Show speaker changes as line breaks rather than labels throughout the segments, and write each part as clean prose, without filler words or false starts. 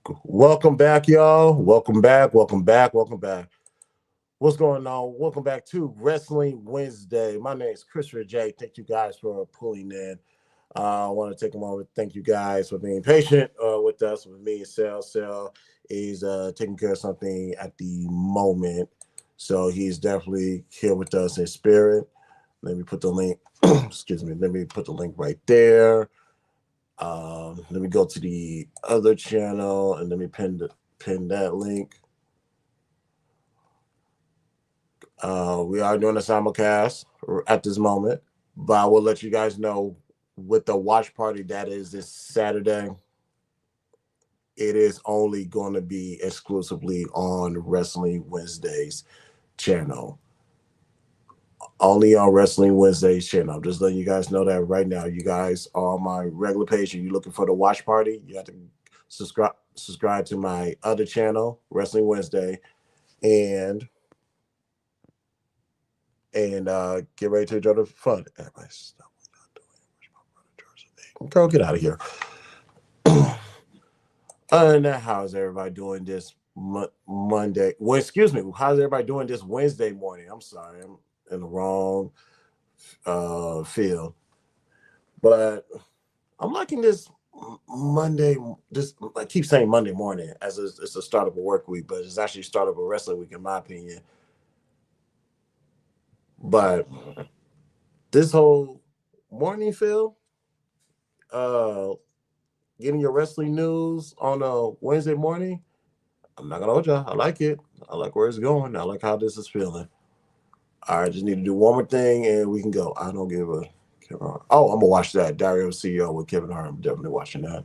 Welcome back, y'all. Welcome back. Welcome back. Welcome back. What's going on? Welcome back to Wrestling Wednesday. My name is Christopher J. Thank you guys for pulling in. I want to take a moment. Thank you guys for being patient with us. With me and Sal. Sal is taking care of something at the moment, so he's definitely here with us in spirit. Let me put the link. Excuse me. Let me put the link right there. Let me go to the other channel and let me pin that link. We are doing a simulcast at this moment, but I will let you guys know with the watch party that is this Saturday. It is only going to be exclusively on Wrestling Wednesdays channel. Only on Wrestling Wednesdays channel. I'm just letting you guys know that right now. You guys are on my regular page and you're looking for the watch party. You have to subscribe to my other channel, Wrestling Wednesday, and get ready to enjoy the fun. Everybody stop what y'all doing. Girl, get out of here. Other than that, how's everybody doing this Monday? Well, excuse me. How's everybody doing this Wednesday morning? I'm sorry, I'm in the wrong field, but I'm liking this Monday. This I keep saying Monday morning as it's the start of a work week, but it's actually start of a wrestling week in my opinion. But this whole morning feel, uh, getting your wrestling news on a Wednesday morning. I'm not gonna hold y'all. I like it. I like where it's going. I like how this is feeling. All right, just need to do one more thing and we can go. I don't give a Kevin Hart. Oh, I'm gonna watch that Dario CEO with Kevin Hart. I'm definitely watching that.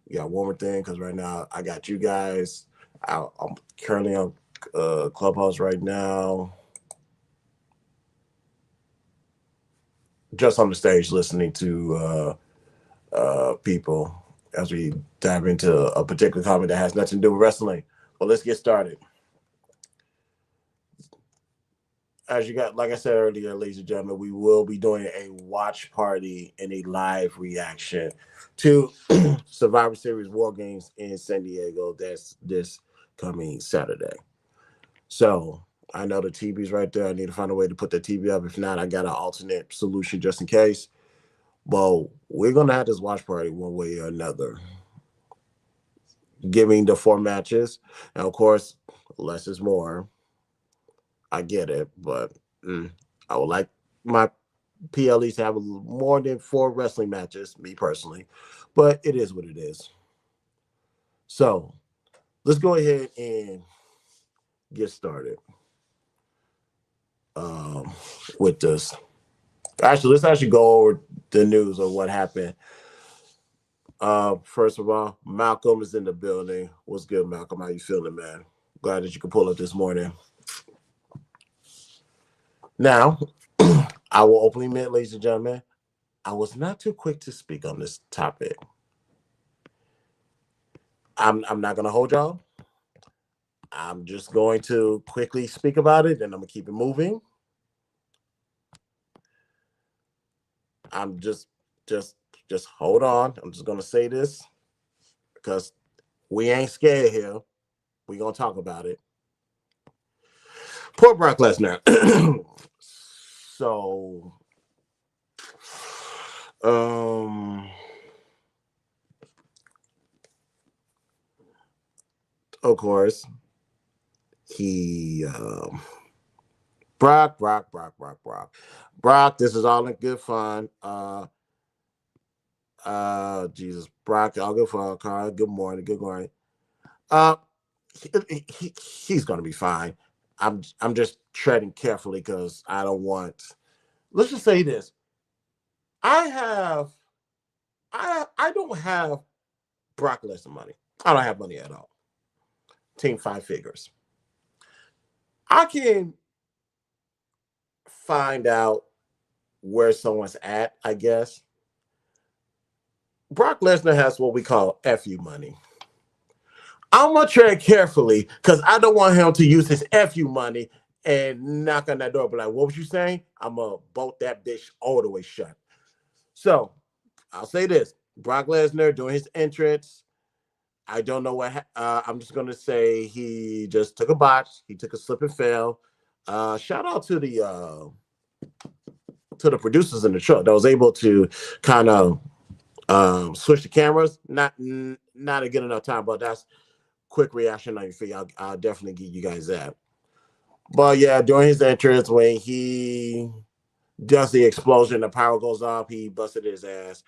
Yeah, one more thing because right now I got you guys. I'm currently on Clubhouse right now, just on the stage listening to people as we dive into a particular comment that has nothing to do with wrestling. But let's get started. As you got, like I said earlier, ladies and gentlemen, we will be doing a watch party and a live reaction to Survivor Series WarGames in San Diego. That's this coming Saturday. So I know the TV's right there. I need to find a way to put the TV up. If not, I got an alternate solution just in case. Well, we're gonna have this watch party one way or another, giving the four matches, and of course, less is more. I get it, but I would like my PLEs to have more than four wrestling matches, me personally, but it is what it is. So let's go ahead and get started um, with this. Actually, let's actually go over the news of what happened. First of all, Malcolm is in the building. What's good, Malcolm? How you feeling, man? Glad that you could pull up this morning. Now, I will openly admit, ladies and gentlemen, I was not too quick to speak on this topic. I'm not gonna hold y'all. I'm just going to quickly speak about it, and I'm gonna keep it moving. I'm just just hold on. I'm just gonna say this because we ain't scared here. We gonna talk about it. Poor Brock Lesnar. So, um, of course, he Brock. This is all in good fun. Jesus, Brock, all good fun. Carl, good morning, good morning. Uh, he's gonna be fine. I'm just treading carefully because I don't want. Let's just say this: I have I don't have Brock Lesnar money. I don't have money at all. Team five figures. I can find out where someone's at, I guess. Brock Lesnar has what we call FU money. I'm gonna tread carefully because I don't want him to use his FU money and knock on that door. But like, what was you saying? I'm gonna bolt that bitch all the way shut. So I'll say this: Brock Lesnar doing his entrance. I don't know what. I'm just gonna say he just took a botch. He took a slip and fail. Shout out to the producers in the show that was able to kind of switch the cameras. Not a good enough time, but that's quick reaction on your feet. I'll definitely give you guys that. But yeah, during his entrance, when he does the explosion, the power goes off. He busted his ass.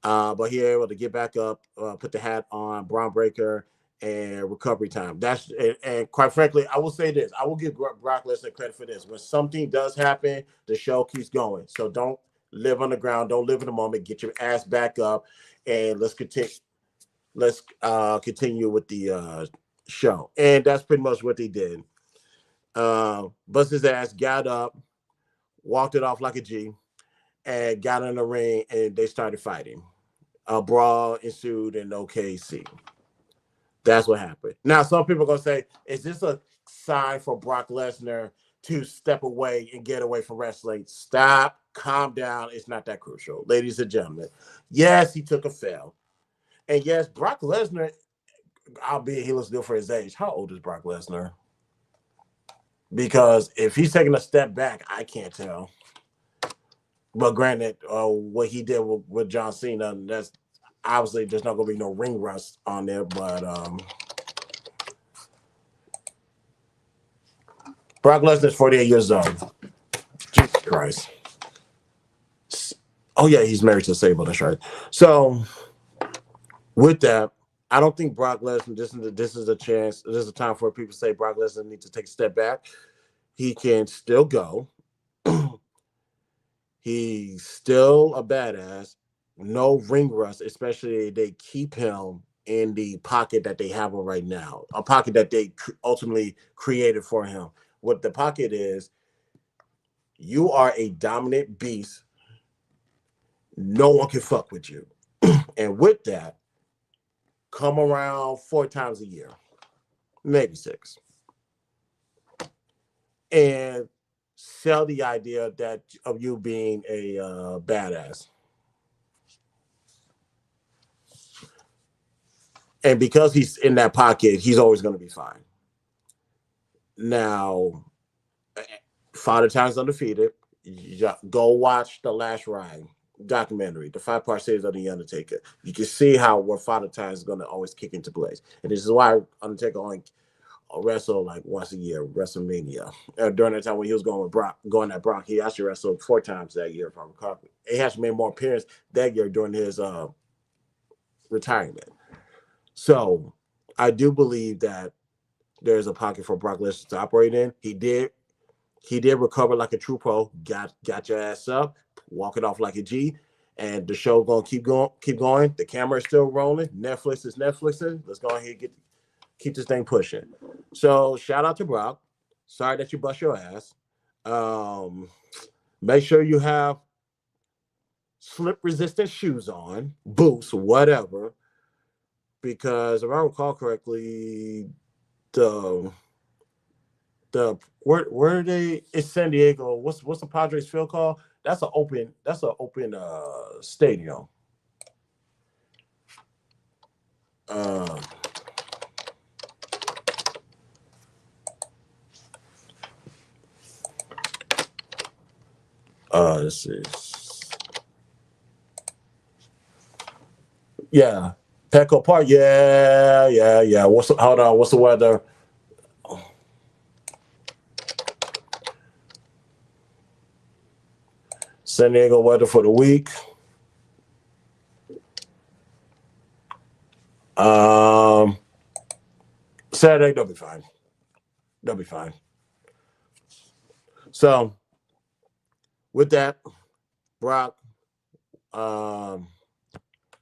But he able to get back up, put the hat on, Braun Breaker, and recovery time. And quite frankly, I will say this: I will give Brock Lesnar credit for this. When something does happen, the show keeps going. So don't live on the ground. Don't live in the moment. Get your ass back up, and let's continue. Let's continue with the show. And that's pretty much what they did. Bust his ass, got up, walked it off like a G, and got in the ring, and they started fighting. A brawl ensued in OKC. That's what happened. Now, some people are going to say, is this a sign for Brock Lesnar to step away and get away from wrestling? Stop, calm down. It's not that crucial. Ladies and gentlemen, yes, he took a fail. And yes, Brock Lesnar, albeit he looks good for his age. How old is Brock Lesnar? Because if he's taking a step back, I can't tell. But granted, what he did with John Cena, that's obviously there's not going to be no ring rust on there. But Brock Lesnar's 48 years old. Jesus Christ. Oh yeah, he's married to Sable. That's right. So with that, I don't think Brock Lesnar. This is a chance. This is a time for people to say Brock Lesnar needs to take a step back. He can still go. He's still a badass. No ring rust, especially they keep him in the pocket that they have him right now, a pocket that they ultimately created for him. What the pocket is, you are a dominant beast. No one can fuck with you. And with that, come around 4 times a year, maybe 6, and sell the idea that of you being a badass. And because he's in that pocket, he's always going to be fine. Now, Father Time's undefeated. Go watch the Last Ride documentary, the 5-part series of the Undertaker. You can see how what Father Time is going to always kick into place, and this is why Undertaker only wrestle like once a year, WrestleMania. During that time when he was going at Brock, he actually wrestled 4 times that year. If I recall, he actually made more appearances that year during his retirement. So I do believe that there's a pocket for Brock Lesnar to operate in. He did recover like a true pro. Got your ass up, walk it off like a G, and the show gonna keep going. The camera is still rolling. Netflix is Netflixing. Let's go ahead and keep this thing pushing. So shout out to Brock. Sorry that you bust your ass. Um, Make sure you have slip resistant shoes on, boots, whatever, because if I recall correctly, the where they it's San Diego. What's the Padres field called? That's an open stadium. Uh, this is yeah, Petco Park. Yeah. Hold on? What's the weather? San Diego weather for the week. Um, Saturday, they'll be fine. They'll be fine. So with that, Brock, um,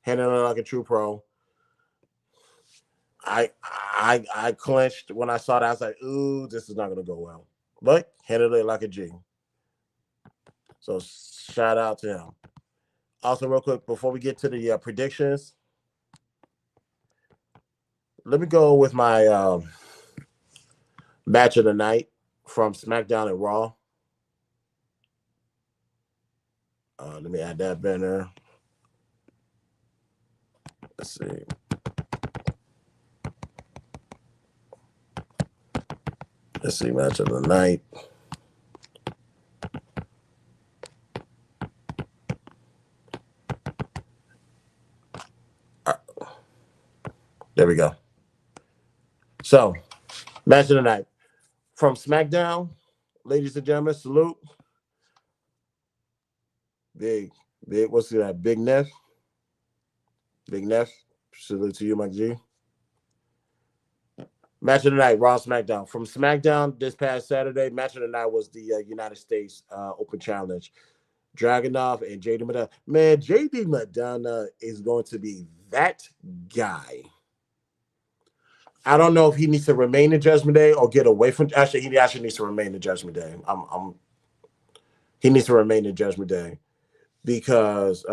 handling it like a true pro. I clenched when I saw that. I was like, "Ooh, this is not gonna go well." But handled it like a G. So shout out to him. Also, real quick before we get to the predictions, let me go with my match of the night from SmackDown and Raw. Let me add that banner. Let's see. Let's see, match of the night. There we go. So, match of the night. From SmackDown, ladies and gentlemen, salute. Big, what's that? Big Neff. Big Neff. Salute to you, Mike G. Match of the night, Raw SmackDown. From SmackDown this past Saturday, match of the night was the United States Open Challenge. Dragunov and JD Madonna. Man, JD Madonna is going to be that guy. I don't know if he needs to remain in Judgment Day or get away from. Actually, he actually needs to remain in Judgment Day. He needs to remain in Judgment Day because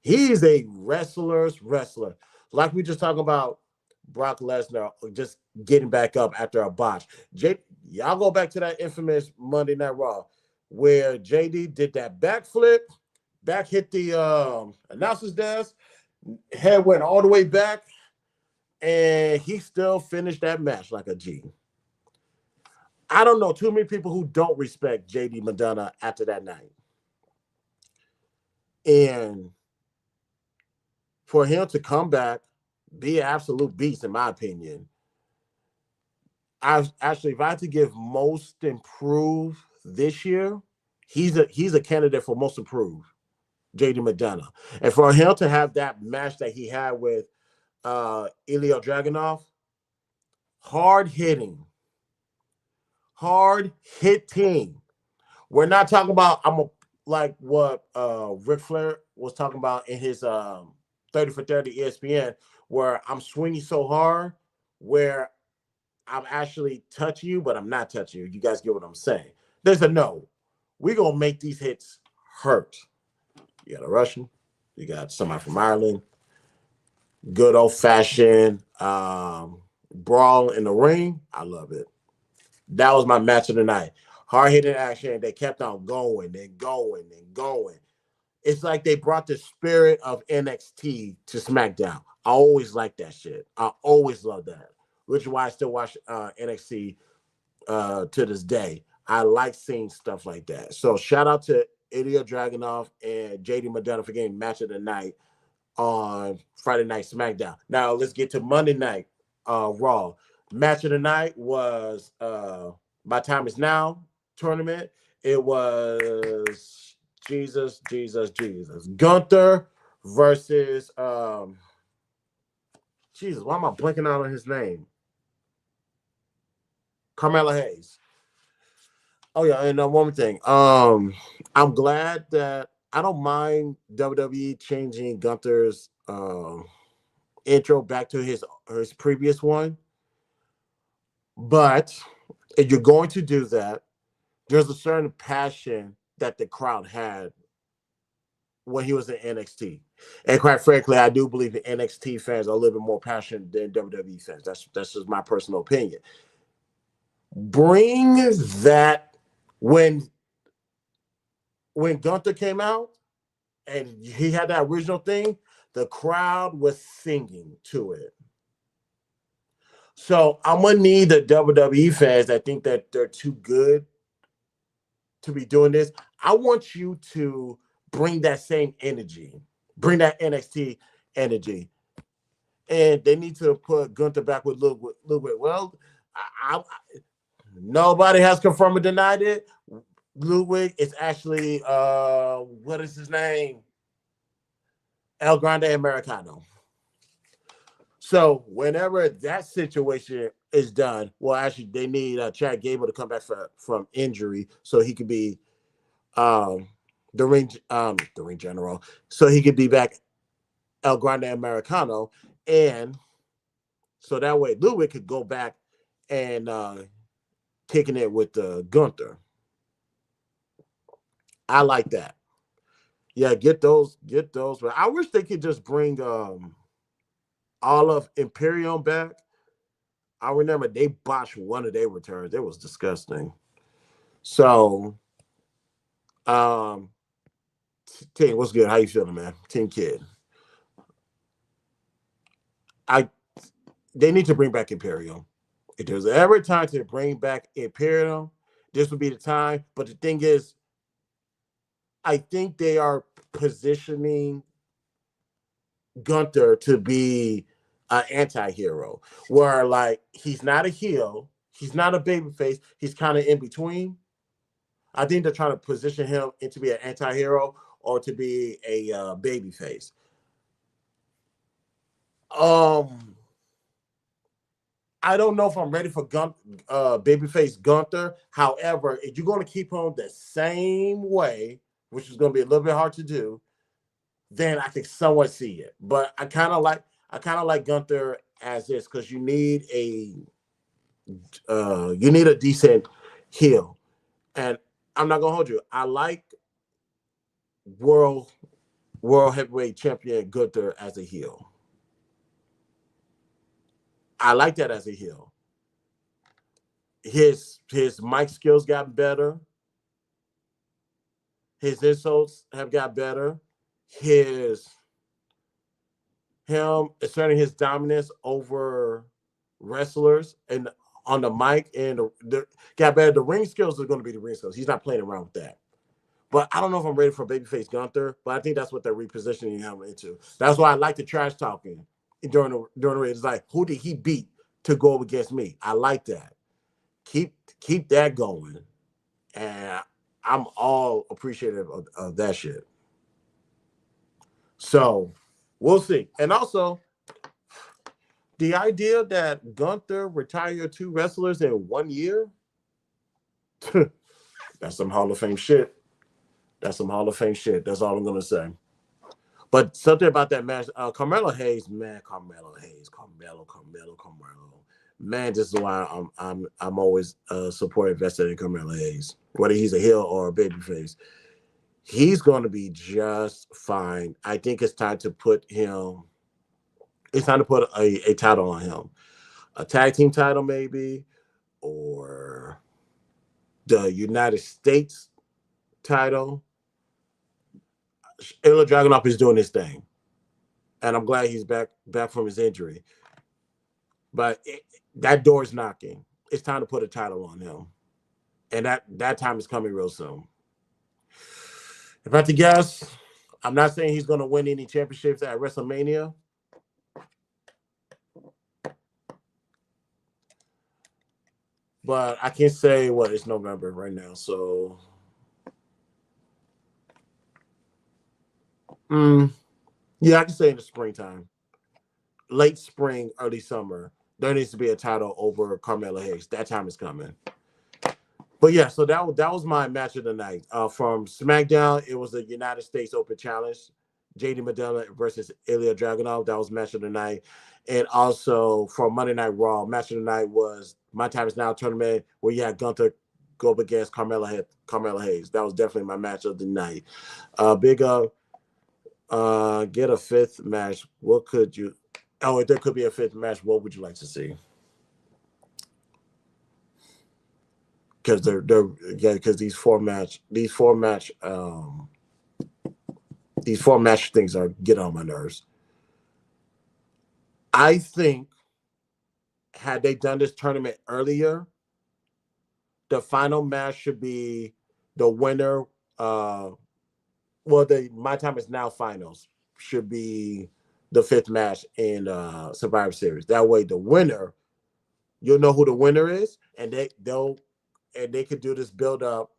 he's a wrestler's wrestler. Like we just talking about Brock Lesnar just getting back up after a botch. Y'all go back to that infamous Monday Night Raw where JD did that backflip, back hit the announcer's desk, head went all the way back, and he still finished that match like a G. I don't know too many people who don't respect JD Madonna after that night. And for him to come back, be an absolute beast, in my opinion. If I had to give most improved this year, he's a candidate for most improved, JD Madonna. And for him to have that match that he had with Ilya Dragunov, hard hitting. We're not talking about like what Ric Flair was talking about in his 30 for 30 ESPN, where I'm swinging so hard where I'm actually touching you, but I'm not touching you. You guys get what I'm saying? There's a no. We're going to make these hits hurt. You got a Russian. You got somebody from Ireland. Good old-fashioned brawl in the ring. I love it. That was my match of the night. Hard-hitting action. They kept on going and going and going. It's like they brought the spirit of NXT to SmackDown. I always like that shit. I always love that, which is why I still watch NXT to this day. I like seeing stuff like that. So shout out to Ilya Dragunov and JD Madonna for getting match of the night on Friday Night SmackDown. Now let's get to Monday Night Raw. Match of the night was My Time Is Now tournament. It was Jesus. Gunther versus Jesus. Why am I blanking out on his name? Carmelo Hayes. Oh yeah, and one more thing. I'm glad that I don't mind WWE changing Gunther's intro back to his previous one. But if you're going to do that, there's a certain passion that the crowd had when he was in NXT. And quite frankly, I do believe the NXT fans are a little bit more passionate than WWE fans. That's just my personal opinion. Bring that when Gunther came out and he had that original thing, the crowd was singing to it. So I'm gonna need the WWE fans that think that they're too good to be doing this. I want you to bring that same energy, bring that NXT energy, and they need to put Gunther back with Ludwig. Well, nobody has confirmed or denied it. Ludwig is actually what is his name? El Grande Americano. So whenever that situation is done, well, actually, they need Chad Gable to come back from injury so he could be the ring general, so he could be back El Grande Americano, and so that way Ludwig could go back and kicking it with Gunther. I like that. Yeah, get those. But I wish they could just bring all of Imperium back. I remember they botched one of their returns. It was disgusting. So, Team, what's good? How you feeling, man? Team Kid. I they need to bring back Imperium. If there's ever a time to bring back Imperium, this would be the time. But the thing is, I think they are positioning Gunther to be an anti-hero, where like he's not a heel, he's not a babyface, he's kind of in between. I think they're trying to position him into be an anti-hero or to be a babyface. Um, I don't know if I'm ready for babyface Gunther. However, if you're going to keep him the same way, which is going to be a little bit hard to do, then I can somewhat see it. But I kind of like Gunther as is because you need a decent heel. And I'm not gonna hold you. I like world world heavyweight champion Gunther as a heel. I like that as a heel. His mic skills got better. His insults have got better. His him asserting his dominance over wrestlers and on the mic and got better. The ring skills are going to be the ring skills. He's not playing around with that. But I don't know if I'm ready for babyface Gunther. But I think that's what they're repositioning him into. That's why I like the trash talking during the race. It's like, who did he beat to go up against me? I like that. Keep that going, and I'm all appreciative of that shit. So we'll see. And also, the idea that Gunther retired two wrestlers in 1 year, that's some Hall of Fame shit. That's some Hall of Fame shit. That's all I'm gonna say. But something about that match, Carmelo Hayes, man, Carmelo Hayes, Carmelo. Man, this is why I'm always support invested in Carmelo Hayes, whether he's a heel or a babyface. He's going to be just fine. I think it's time to put him. It's time to put a title on him, a tag team title maybe, or the United States title. Ilya Dragunov is doing his thing, and I'm glad he's back from his injury. But that door is knocking. It's time to put a title on him, and that time is coming real soon. If I had to guess, I'm not saying he's going to win any championships at WrestleMania. But I can say what it's November right now, so yeah, I can say in the springtime, late spring, early summer. There needs to be a title over Carmelo Hayes. That time is coming. But yeah, so that was my match of the night. From SmackDown, it was the United States Open Challenge, JD Medina versus Ilya Dragunov. That was match of the night. And also for Monday Night Raw, match of the night was My Time Is Now tournament where you had Gunther go up against Carmelo Hayes. That was definitely my match of the night. Big get a fifth match. What could you? Oh, if there could be a fifth match, what would you like to see? Because because these four match things are getting on my nerves. I think had they done this tournament earlier, the final match should be the winner. Well, the My Time Is Now finals should be the fifth match in Survivor Series. That way, the winner, you'll know who the winner is, and they could do this build up,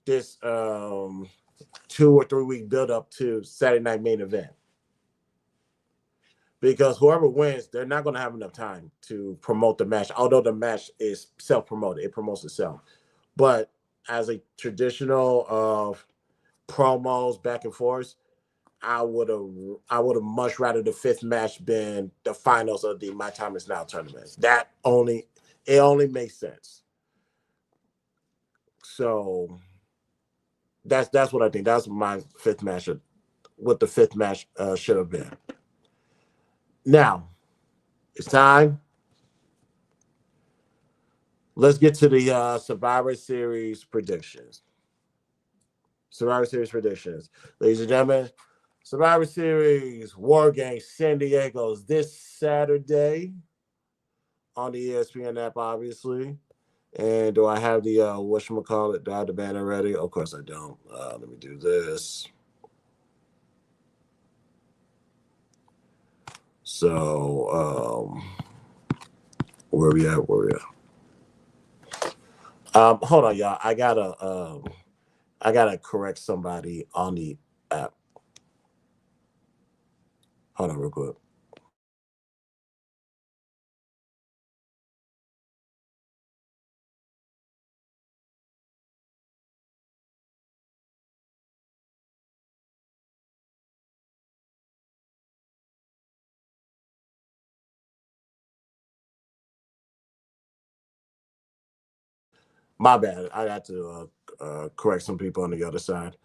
this 2 or 3 week build up to Saturday Night Main Event. Because whoever wins, they're not going to have enough time to promote the match. Although the match is self-promoted, it promotes itself. But as a traditional of promos back and forth, I would have much rather the fifth match been the finals of the My Time Is Now tournament. It only makes sense. So that's what I think. That's my fifth match. What the fifth match should have been. Now it's time. Let's get to the Survivor Series predictions. Survivor Series predictions, ladies and gentlemen. Survivor Series WarGames San Diego's this Saturday on the ESPN app, obviously. And do I have the whatchamacallit? Do I have the banner ready? Of course I don't. Let me do this. So where we at? Where we at? Hold on, y'all. I gotta correct somebody on the app. Hold on, real quick. My bad. I got to correct some people on the other side.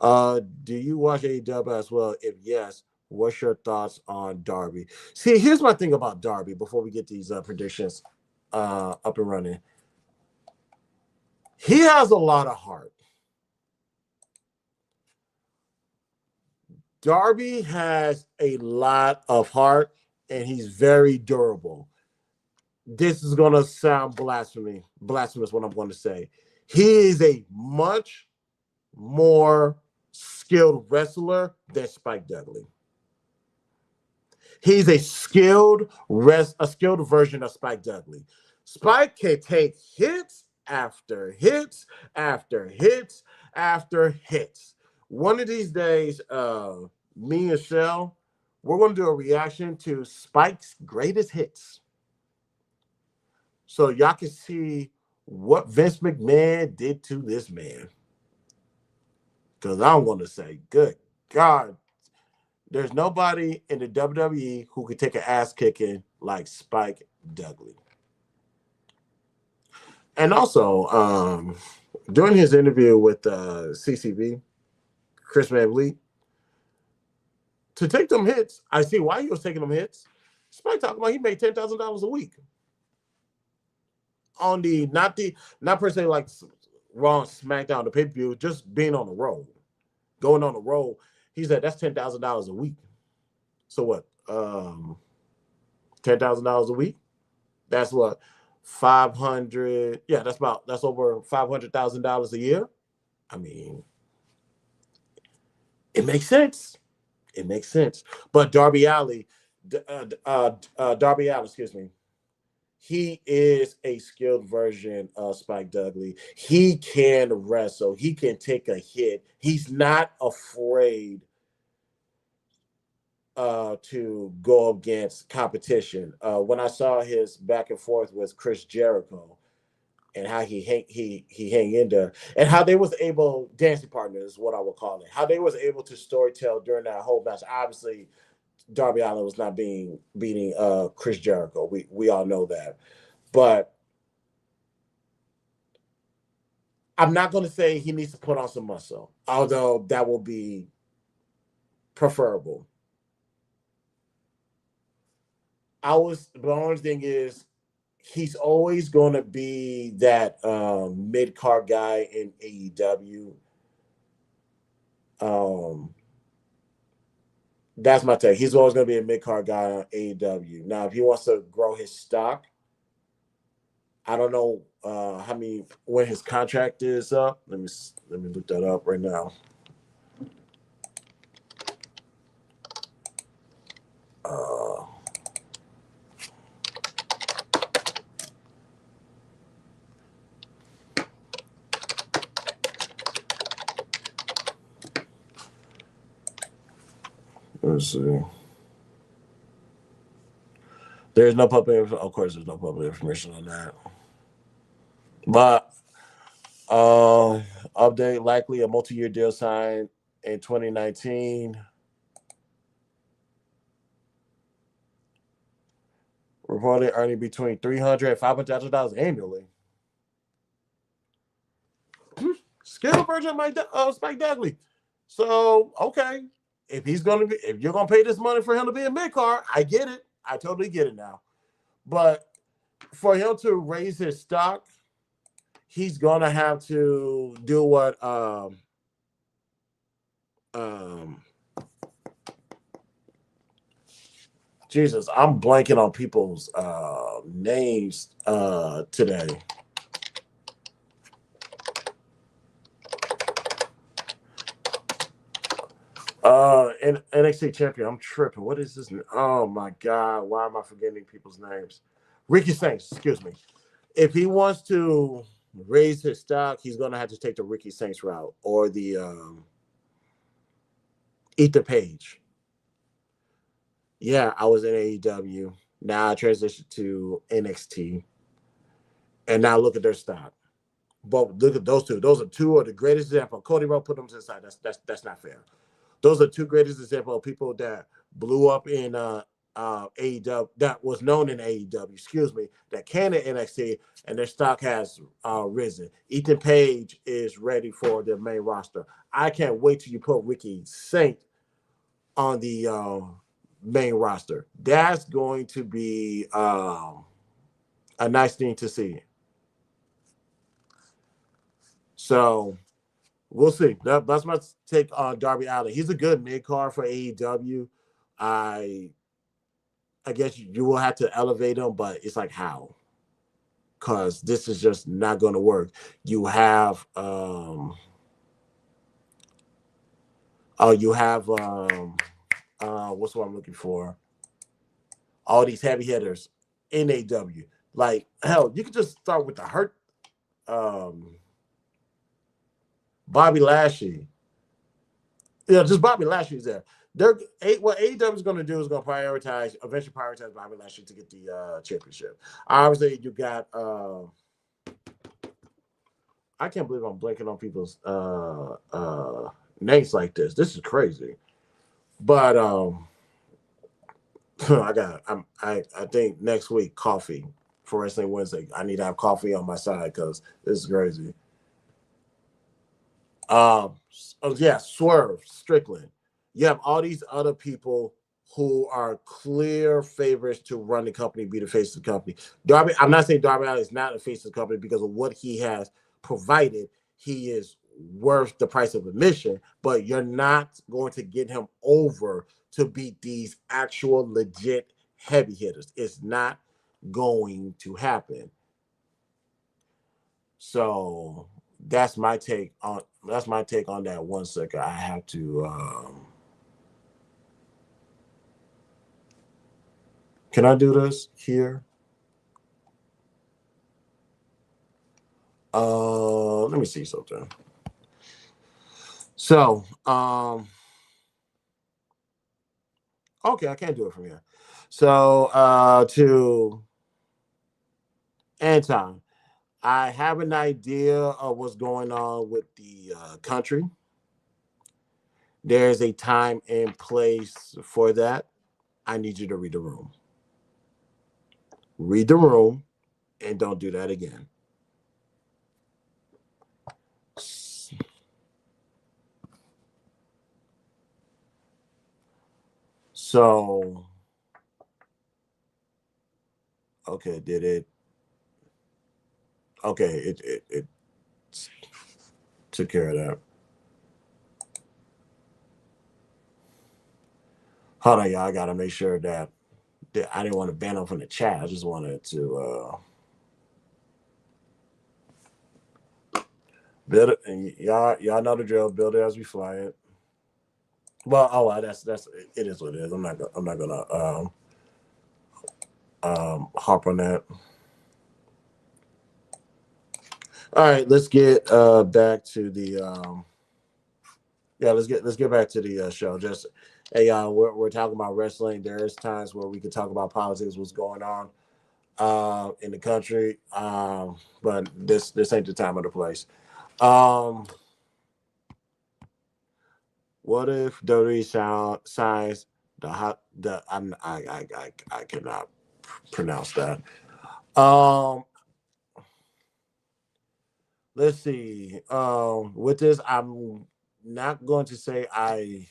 Do you watch AEW as well? If yes, what's your thoughts on Darby? See, here's my thing about Darby before we get these predictions up and running. He has a lot of heart. Darby has a lot of heart, and he's very durable. This is going to sound blasphemous what I'm going to say. He is a much more skilled wrestler than Spike Dudley. He's a skilled version of Spike Dudley. Spike can take hits after hits after hits after hits. One of these days, me and Shell, we're going to do a reaction to Spike's greatest hits. So y'all can see what Vince McMahon did to this man. Because I'm going to say, good God, there's nobody in the WWE who could take an ass kicking like Spike Dudley. And also, during his interview with CCB, Chris Van Vliet, to take them hits, I see why he was taking them hits. Spike talking about he made $10,000 a week on the not per se like Raw and SmackDown, the pay per view, just being on the road, going on the road. He said that's $10,000 a week. So what? $10,000 a week. That's what 500. Yeah, that's over $500,000 a year. I mean, it makes sense. It makes sense. But Darby Allin, excuse me, he is a skilled version of Spike Dudley. He can wrestle. He can take a hit. He's not afraid to go against competition. When I saw his back and forth with Chris Jericho and how he hang in there and how they was able dancing partners is what I would call it. How they was able to storytell during that whole match. Obviously, Darby Allin was not beating Chris Jericho. We all know that. But I'm not going to say he needs to put on some muscle, although that will be preferable. The only thing is, he's always going to be that mid card guy in AEW. That's my take. He's always going to be a mid card guy on AEW. Now, if he wants to grow his stock, I don't know when his contract is up. Let me look that up right now. Let's see. There's no public. Of course, there's no public information on that. But update: likely a multi-year deal signed in 2019. Reported earning between $300 and $500,000 annually. Skill version of Spike Dudley. So okay, if you're gonna pay this money for him to be a mid card, I get it. I totally get it now. But for him to raise his stock, he's gonna have to do what um, Jesus, I'm blanking on people's names today. NXT champion. I'm tripping. What is this? Oh my God. Why am I forgetting people's names? Ricky Saints, excuse me. If he wants to raise his stock, he's gonna have to take the Ricky Saints route or the Ether Page. Yeah, I was in AEW. Now I transitioned to NXT. And now look at their stock. But look at those two. Those are two of the greatest examples. Cody Rhodes put them to the side. That's not fair. Those are two greatest examples of people that blew up in AEW, that was known in AEW, excuse me, that can in NXT, and their stock has risen. Ethan Page is ready for the main roster. I can't wait till you put Ricky Saint on the main roster. That's going to be a nice thing to see. So we'll see. That's my take on Darby Allin. He's a good mid card for AEW. I I guess you will have to elevate him, but it's like how? Because this is just not going to work. You have what's what I'm looking for? All these heavy hitters in AW. Like hell, you could just start with the Hurt, um, Bobby Lashley. Yeah, just Bobby Lashley's there. What AEW is going to do is going to eventually prioritize Bobby Lashley to get the championship. Obviously, you got. I can't believe I'm blanking on people's names like this. This is crazy. But I think next week coffee for Wrestling Wednesday. I need to have coffee on my side because this is crazy. Yeah, Swerve Strickland. You have all these other people who are clear favorites to run the company, be the face of the company. Darby, I'm not saying Darby Allin is not the face of the company because of what he has provided. He is worth the price of admission, but you're not going to get him over to beat these actual legit heavy hitters. It's not going to happen. So that's my take on that. 1 second. I have to can I do this here? Let me see something. So, okay, I can't do it from here. So, to Anton, I have an idea of what's going on with the country. There's a time and place for that. I need you to read the room. Read the room and don't do that again. So, okay, did it? Okay, it took care of that. Hold on, y'all. I gotta make sure that I didn't want to ban them from the chat. I just wanted to build it, and y'all know the drill. Build it as we fly it. Well, oh well, that's it is what it is. I'm not gonna harp on that. All right, let's get back to the let's get back to the show. Just hey, we're talking about wrestling. There's times where we could talk about politics, what's going on in the country, but this ain't the time or the place. Um, what if WWE signs I cannot pronounce that. Um, let's see. With this, I'm not going to say I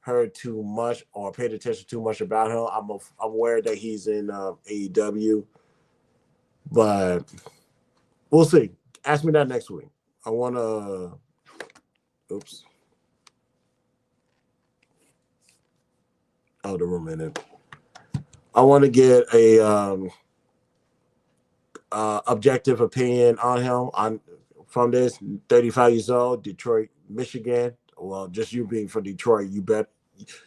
heard too much or paid attention too much about him. I'm aware that he's in AEW, but we'll see. Ask me that next week. I want to. Oops. of the room in it. I want to get a objective opinion on him on from this 35 years old, Detroit, Michigan. Well, just you being from Detroit, you bet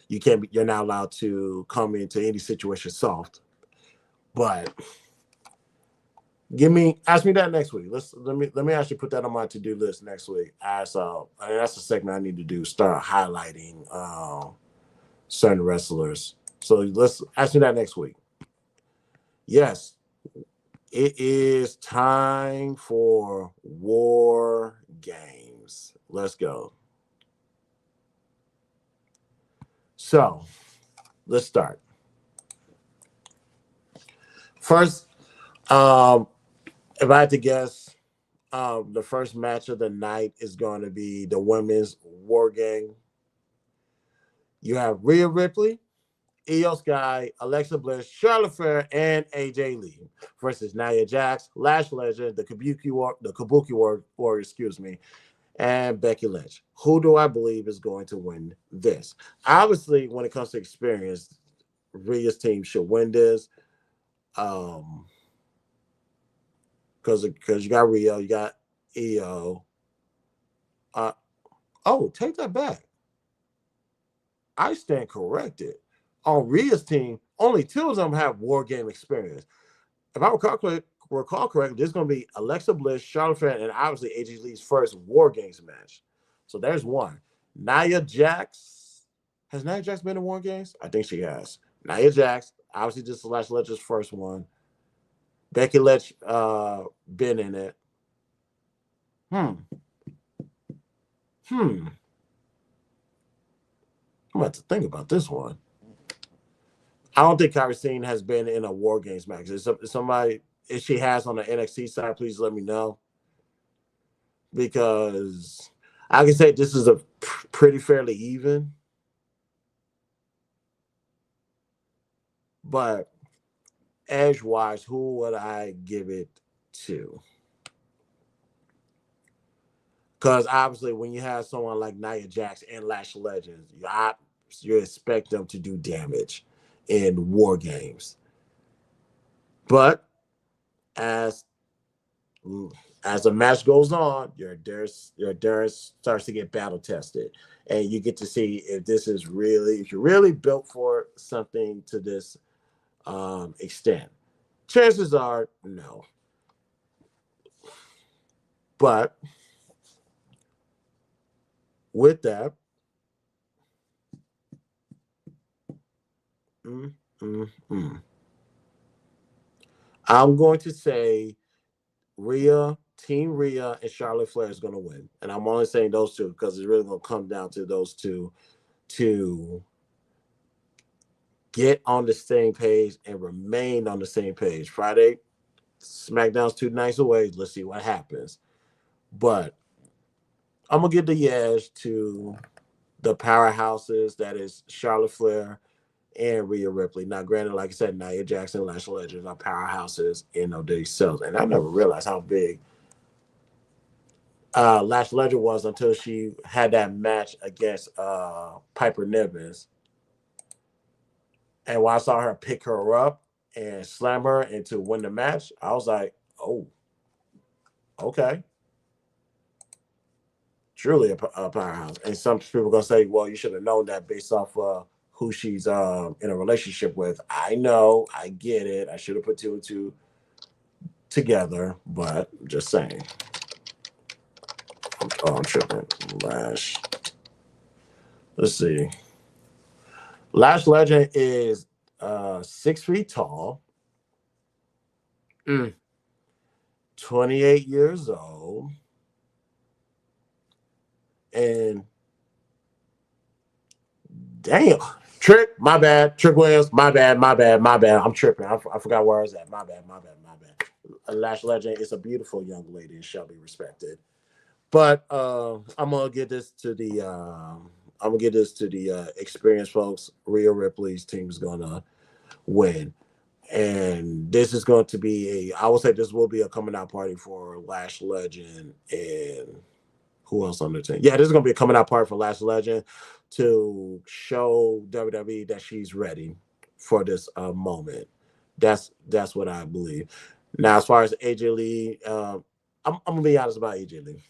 you can't be, you're not allowed to come into any situation soft. But ask me that next week. Let me actually put that on my to do list next week. As that's the segment I need to do. Start highlighting certain wrestlers. So let's ask me that next week. Yes, it is time for War Games. Let's go. So let's start. First, if I had to guess, the first match of the night is going to be the women's War Game. You have Rhea Ripley, Io Sky, Alexa Bliss, Charlotte Flair, and AJ Lee versus Nia Jax, Lash Legend, the Kabuki Warrior, excuse me, and Becky Lynch. Who do I believe is going to win this? Obviously, when it comes to experience, Rhea's team should win this. Because you got Rio, you got EO. Take that back. I stand corrected. On Rhea's team, only two of them have war game experience. If I recall correctly, there's going to be Alexa Bliss, Charlotte Flair, and obviously AJ Lee's first War Games match. So there's one. Nia Jax. Has Nia Jax been in War Games? I think she has. Nia Jax, obviously just Lash Legend's first one. Becky Lynch been in it. I'm about to think about this one. I don't think Kairi Sane has been in a War Games match. Is somebody, if she has on the NXT side, please let me know. Because I can say this is a pretty fairly even. But edge-wise, who would I give it to? Because obviously, when you have someone like Nia Jax and Lash Legends, you expect them to do damage in War Games. But as the match goes on, your endurance starts to get battle tested, and you get to see if you're really built for something to this extent. Chances are no, but with that, I'm going to say Team Rhea, and Charlotte Flair is going to win. And I'm only saying those two because it's really going to come down to those two to get on the same page and remain on the same page. Friday, SmackDown's 2 nights away. Let's see what happens. But I'm going to give the edge to the powerhouses, that is Charlotte Flair and Rhea Ripley. Now, granted, like I said, Nia Jackson, Lash Legends are powerhouses in themselves. And I never realized how big Lash Legend was until she had that match against Piper Niven. And when I saw her pick her up and slam her and to win the match, I was like, oh, okay. Truly a powerhouse. And some people are going to say, well, you should have known that based off who she's in a relationship with. I know. I get it. I should have put two and two together, but just saying. I'm tripping. Lash. Let's see. Lash Legend is 6 feet tall, 28 years old, and damn, Trick, my bad. Trick Williams, my bad. I'm tripping. I forgot where I was at. My bad. Lash Legend is a beautiful young lady and shall be respected. But I'm gonna get this to the experienced folks. Rhea Ripley's team is gonna win. And this is going to be I would say this will be a coming out party for Lash Legend and Who else on the team? Yeah, this is gonna be a coming out party for Lash Legend to show WWE that she's ready for this moment. That's what I believe. Now, as far as AJ Lee, I'm gonna be honest about AJ Lee.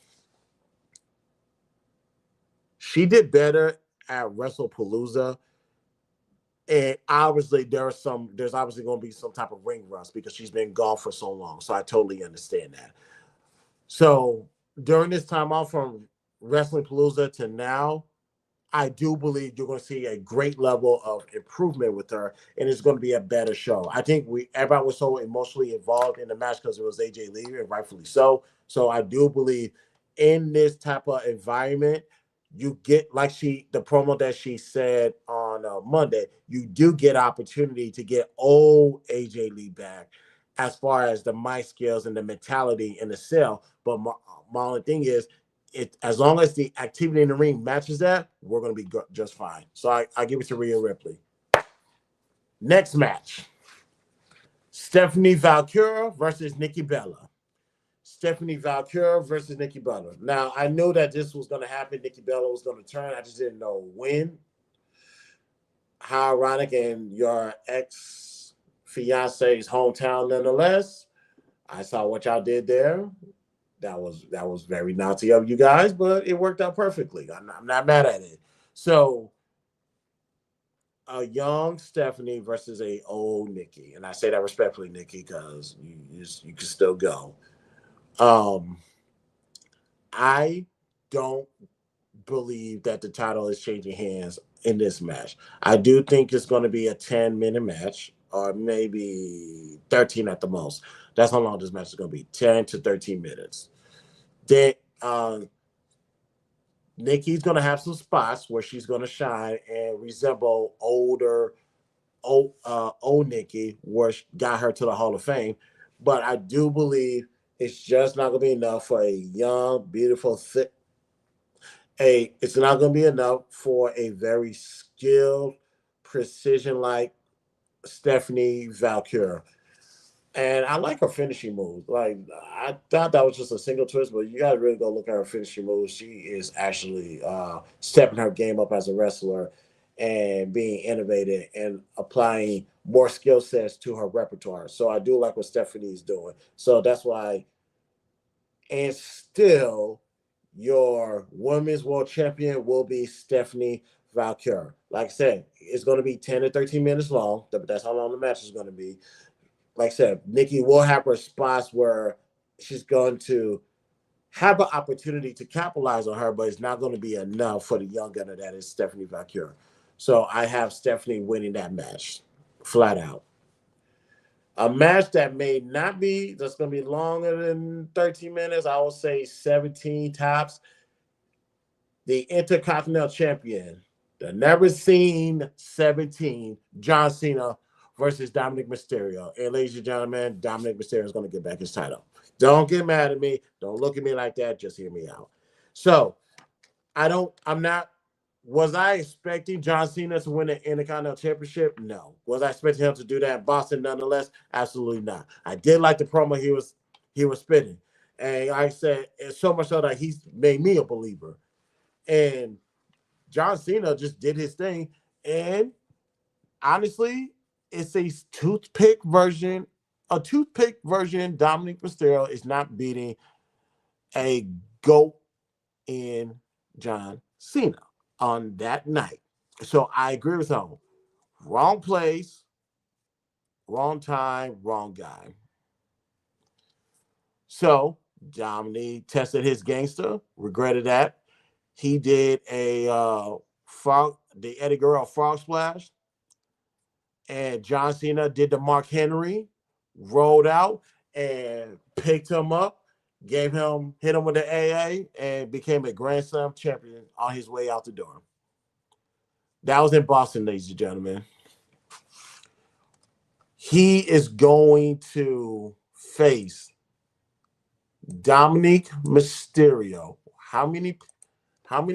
She did better at WrestlePalooza, and obviously there's obviously going to be some type of ring rust because she's been gone for so long. So I totally understand that. So during this time off from Wrestling Palooza to now, I do believe you're going to see a great level of improvement with her, and it's going to be a better show. I think everybody was so emotionally involved in the match because it was AJ Lee, and rightfully so. So I do believe in this type of environment, you get like the promo that she said on Monday, you do get opportunity to get old AJ Lee back as far as the mic skills and the mentality and the sell. But my only thing is as long as the activity in the ring matches that, we're going to be just fine. So I give it to Rhea Ripley. Next match, Stephanie Valkyra versus Nikki Bella. Stephanie Valkyra versus Nikki Bella. Now, I know that this was going to happen. Nikki Bella was going to turn. I just didn't know when. How ironic, in your ex-fiance's hometown nonetheless. I saw what y'all did there. That was very naughty of you guys, but it worked out perfectly. I'm not mad at it. So a young Stephanie versus a old Nikki, and I say that respectfully, Nikki, because you can still go. I don't believe that the title is changing hands in this match. I do think it's going to be a 10-minute match, or maybe 13 at the most. That's how long this match is going to be, 10 to 13 minutes. Then Nikki's going to have some spots where she's going to shine and resemble old Nikki, where got her to the Hall of Fame. But I do believe it's just not going to be enough for a young, beautiful, it's not going to be enough for a very skilled, precision-like Stephanie Valkyra. And I like her finishing moves. Like, I thought that was just a single twist, but you got to really go look at her finishing moves. She is actually stepping her game up as a wrestler and being innovative and applying more skill sets to her repertoire. So I do like what Stephanie's doing. So that's why, and still, your women's world champion will be Stephanie Valkyra. Like I said, it's going to be 10 to 13 minutes long. That's how long the match is going to be. Like I said, Nikki will have her spots where she's going to have an opportunity to capitalize on her, but it's not going to be enough for the young gunner that is Stephanie Valkyra. So I have Stephanie winning that match, flat out. A match that may not be, that's going to be longer than 13 minutes, I will say 17 tops. The Intercontinental Champion, the never seen 17, John Cena versus Dominic Mysterio. And ladies and gentlemen, Dominic Mysterio is going to get back his title. Don't get mad at me. Don't look at me like that. Just hear me out. So was I expecting John Cena to win the Intercontinental Championship? No. Was I expecting him to do that in Boston nonetheless? Absolutely not. I did like the promo he was spitting. And like I said, it's so much so that he's made me a believer. And John Cena just did his thing. And honestly, it's a toothpick version. A toothpick version, Dominic Mysterio is not beating a GOAT in John Cena on that night. So I agree with him. Wrong place, wrong time, wrong guy. So Dominic tested his gangster, regretted that. He did the Eddie Guerrero frog splash, and John Cena did the Mark Henry, rolled out and picked him up, hit him with the AA, and became a Grand Slam champion on his way out the door. That was in Boston, ladies and gentlemen. He is going to face Dominic Mysterio. How many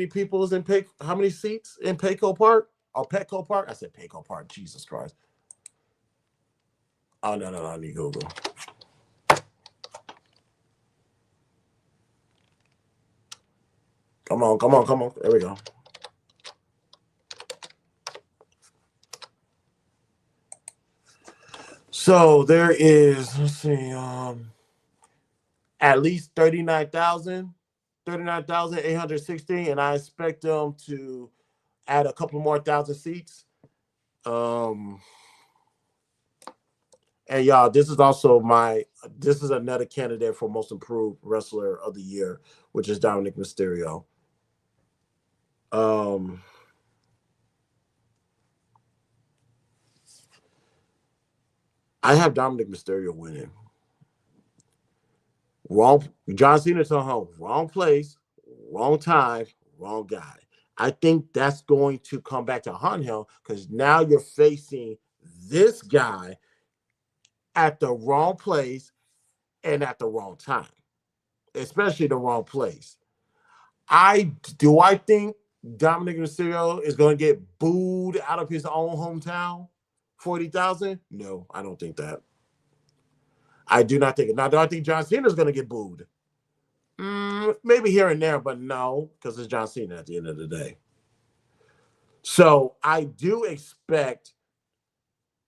people is in how many seats in Petco Park? Or Petco Park? I said Petco Park. Jesus Christ. Oh, no. I need Google. Come on, come on, come on. There we go. So there is, let's see, at least 39,816, and I expect them to add a couple more thousand seats. Um, and y'all, this is another candidate for most improved wrestler of the year, which is Dominic Mysterio. Um, I have Dominic Mysterio winning. Wrong, John Cena told home, wrong place, wrong time, wrong guy. I think that's going to come back to haunt him because now you're facing this guy at the wrong place and at the wrong time, especially the wrong place. I think Dominic Mysterio is going to get booed out of his own hometown. 40,000? No, I don't think that. I do not think it. Now, do I think John Cena is going to get booed? Maybe here and there, but no, because it's John Cena at the end of the day. So I do expect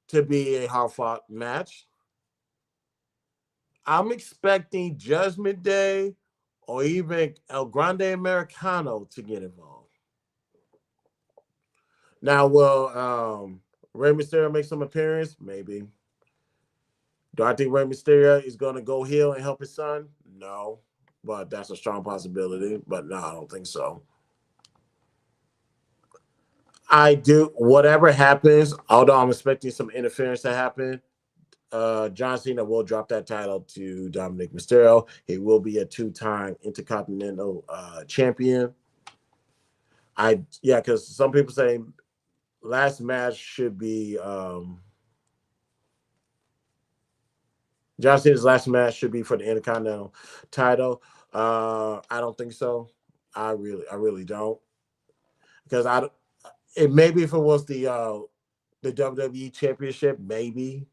to be a hard fought match. I'm expecting Judgment Day or even El Grande Americano to get involved. Now, will Rey Mysterio make some appearance? Maybe. Do I think Rey Mysterio is going to go heel and help his son? No, but that's a strong possibility. But no, I don't think so. I do. Whatever happens, although I'm expecting some interference to happen, John Cena will drop that title to Dominic Mysterio. He will be a two-time Intercontinental champion. Because some people say last match should be John Cena's last match should be for the Intercontinental title. I don't think so. I really don't, because maybe if it was the WWE Championship, maybe,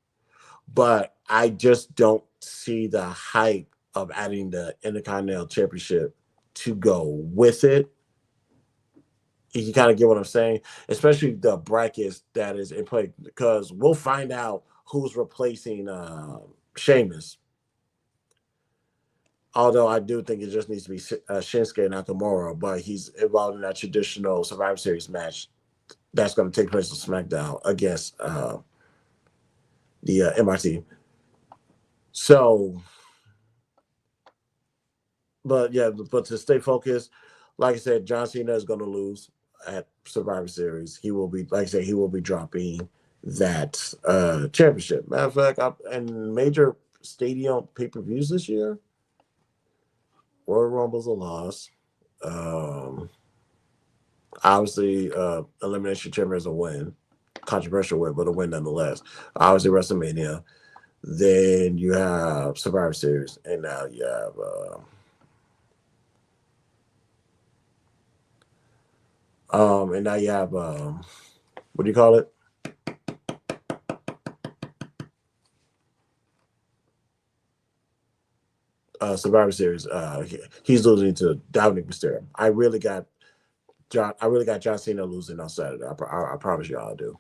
but I just don't see the hype of adding the Intercontinental Championship to go with it. You kind of get what I'm saying, especially the brackets that is in play, because we'll find out who's replacing Sheamus. Although I do think it just needs to be Shinsuke Nakamura, but he's involved in that traditional Survivor Series match that's going to take place on SmackDown against the MRT. So, but to stay focused, like I said, John Cena is going to lose at Survivor Series. He will be, like I said, he will be dropping that championship. Matter of fact, and major stadium pay-per-views this year, Royal Rumble's a loss. Obviously, Elimination Chamber is a win, controversial win, but a win nonetheless. Obviously, WrestleMania. Then you have Survivor Series, and now you have what do you call it? Survivor Series. He's losing to Dominic Mysterio. I really got John Cena losing on Saturday. I promise you, I do.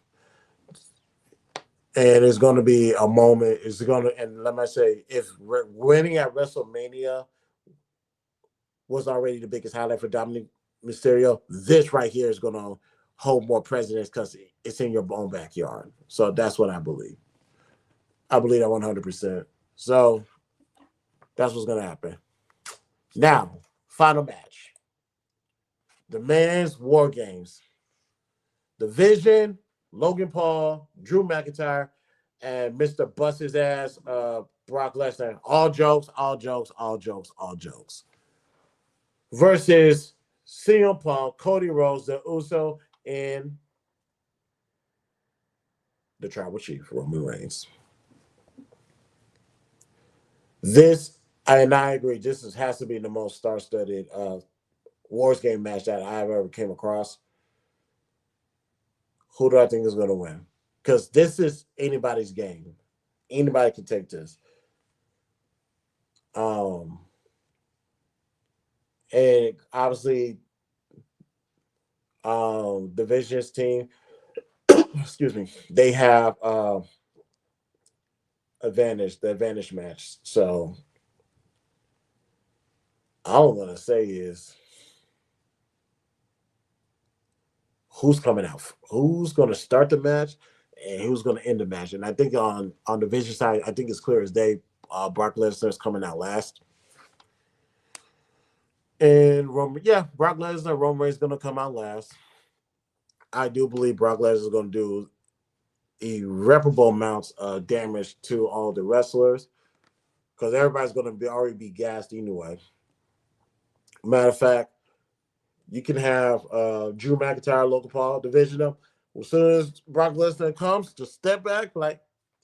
And it's going to be a moment. And let me say, if winning at WrestleMania was already the biggest highlight for Dominic Mysterio, this right here is going to hold more precedence because it's in your own backyard. So that's what I believe. I believe that 100%. So that's what's going to happen. Now, final match. The men's War Games. The Vision, Logan Paul, Drew McIntyre, and Mr. Bust His Ass, Brock Lesnar. All jokes, all jokes, all jokes, all jokes. Versus CM Punk, Cody Rhodes, the Uso, and the Tribal Chief, Roman Reigns. This, and I agree, has to be the most star-studded Wars game match that I've ever came across. Who do I think is going to win? Because this is anybody's game. Anybody can take this. And obviously, Divisions team, excuse me, they have the advantage match. So all I'm gonna say is who's coming out, who's gonna start the match, and who's gonna end the match. And I think on the division side, I think it's clear as day. Brock Lesnar is coming out last, and Brock Lesnar, Roman Reigns is gonna come out last. I do believe Brock Lesnar is gonna do irreparable amounts of damage to all the wrestlers because everybody's going to be already be gassed anyway. Matter of fact, you can have Drew McIntyre, Logan Paul division up. As soon as Brock Lesnar comes, just step back, like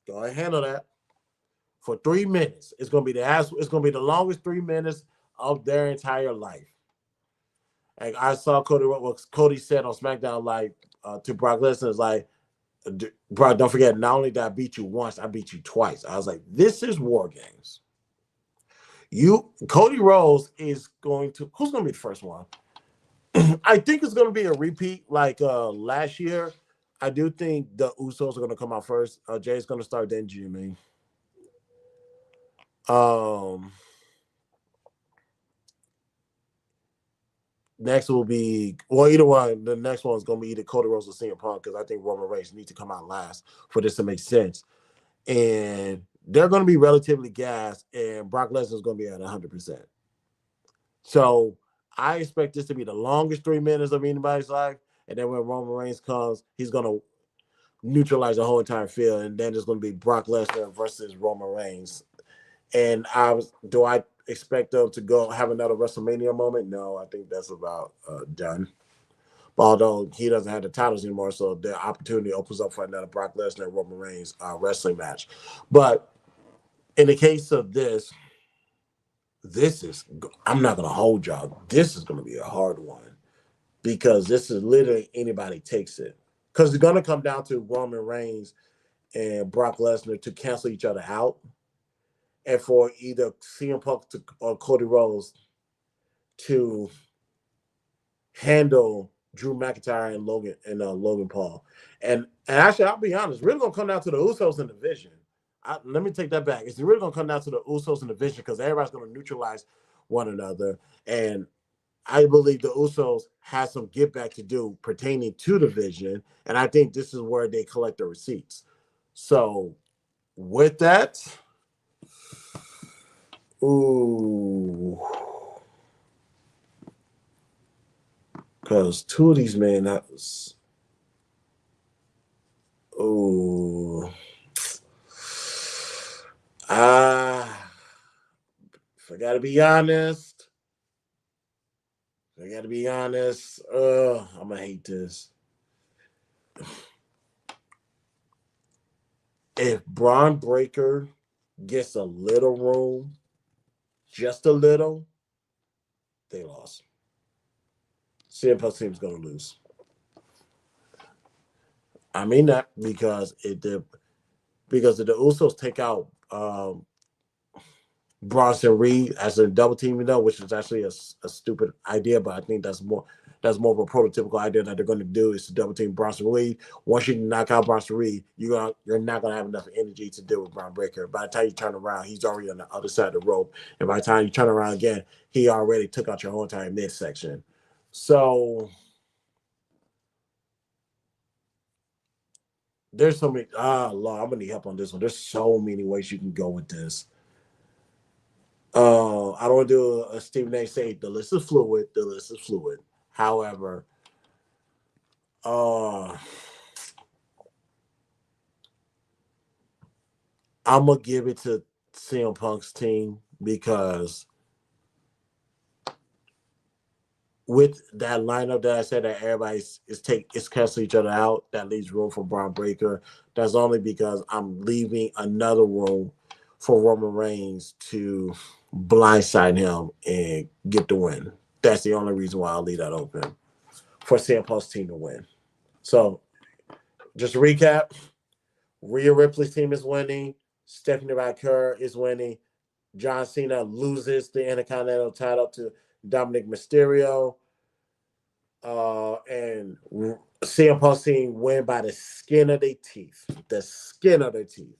go ahead and handle that for 3 minutes. It's going to be the longest 3 minutes of their entire life. Like I saw what Cody said on SmackDown, like to Brock Lesnar, is like, Brock, don't forget, not only did I beat you once, I beat you twice. I was like, this is WarGames. Cody Rhodes is going to, who's going to be the first one? I think it's going to be a repeat like last year. I do think the Usos are going to come out first. Jay's going to start, then Jimmy. Next will be, well, either one. The next one is going to be either Cody Rhodes or CM Punk because I think Roman Reigns needs to come out last for this to make sense. And they're going to be relatively gassed, and Brock Lesnar is going to be at 100%. So I expect this to be the longest 3 minutes of anybody's life. And then when Roman Reigns comes, he's going to neutralize the whole entire field. And then it's going to be Brock Lesnar versus Roman Reigns. And do I expect them to go have another WrestleMania moment? No, I think that's about done. But although he doesn't have the titles anymore, so the opportunity opens up for another Brock Lesnar and Roman Reigns wrestling match. But in the case of this is, I'm not going to hold y'all. This is going to be a hard one because this is literally anybody takes it. Because it's going to come down to Roman Reigns and Brock Lesnar to cancel each other out, and for either CM Punk or Cody Rhodes to handle Drew McIntyre and Logan Paul. And actually, I'll be honest, really going to come down to the Usos in the division. Let me take that back. It's really going to come down to the Usos in the division because everybody's going to neutralize one another. And I believe the Usos have some get back to do pertaining to the division. And I think this is where they collect the receipts. So with that, because two of these men, if I gotta be honest, I'm gonna hate this. If Braun Breaker gets a little room, just a little, they lost. CM Punk team's gonna lose. I mean that because if the Usos take out Bronson Reed as a double team, which is actually a stupid idea, but I think that's more of a prototypical idea that they're going to do is to double team Bronson Reed. Once you knock out Bronson Reed, you're not going to have enough energy to deal with Braun Breaker. By the time you turn around, he's already on the other side of the rope, and by the time you turn around again, he already took out your whole entire midsection. So there's so many. Lord, I'm gonna need help on this one. There's so many ways you can go with this. I don't want to do a Stephen A. say the list is fluid. The list is fluid. However, I'm gonna give it to CM Punk's team because with that lineup that I said that everybody is canceling each other out, that leaves room for Braun Breaker. That's only because I'm leaving another room for Roman Reigns to blindside him and get the win. That's the only reason why I'll leave that open for CM Punk's team to win. So, just to recap, Rhea Ripley's team is winning. Stephanie McMahon is winning. John Cena loses the Intercontinental title to Dominic Mysterio. and CM Punk seen win by the skin of their teeth. The skin of their teeth.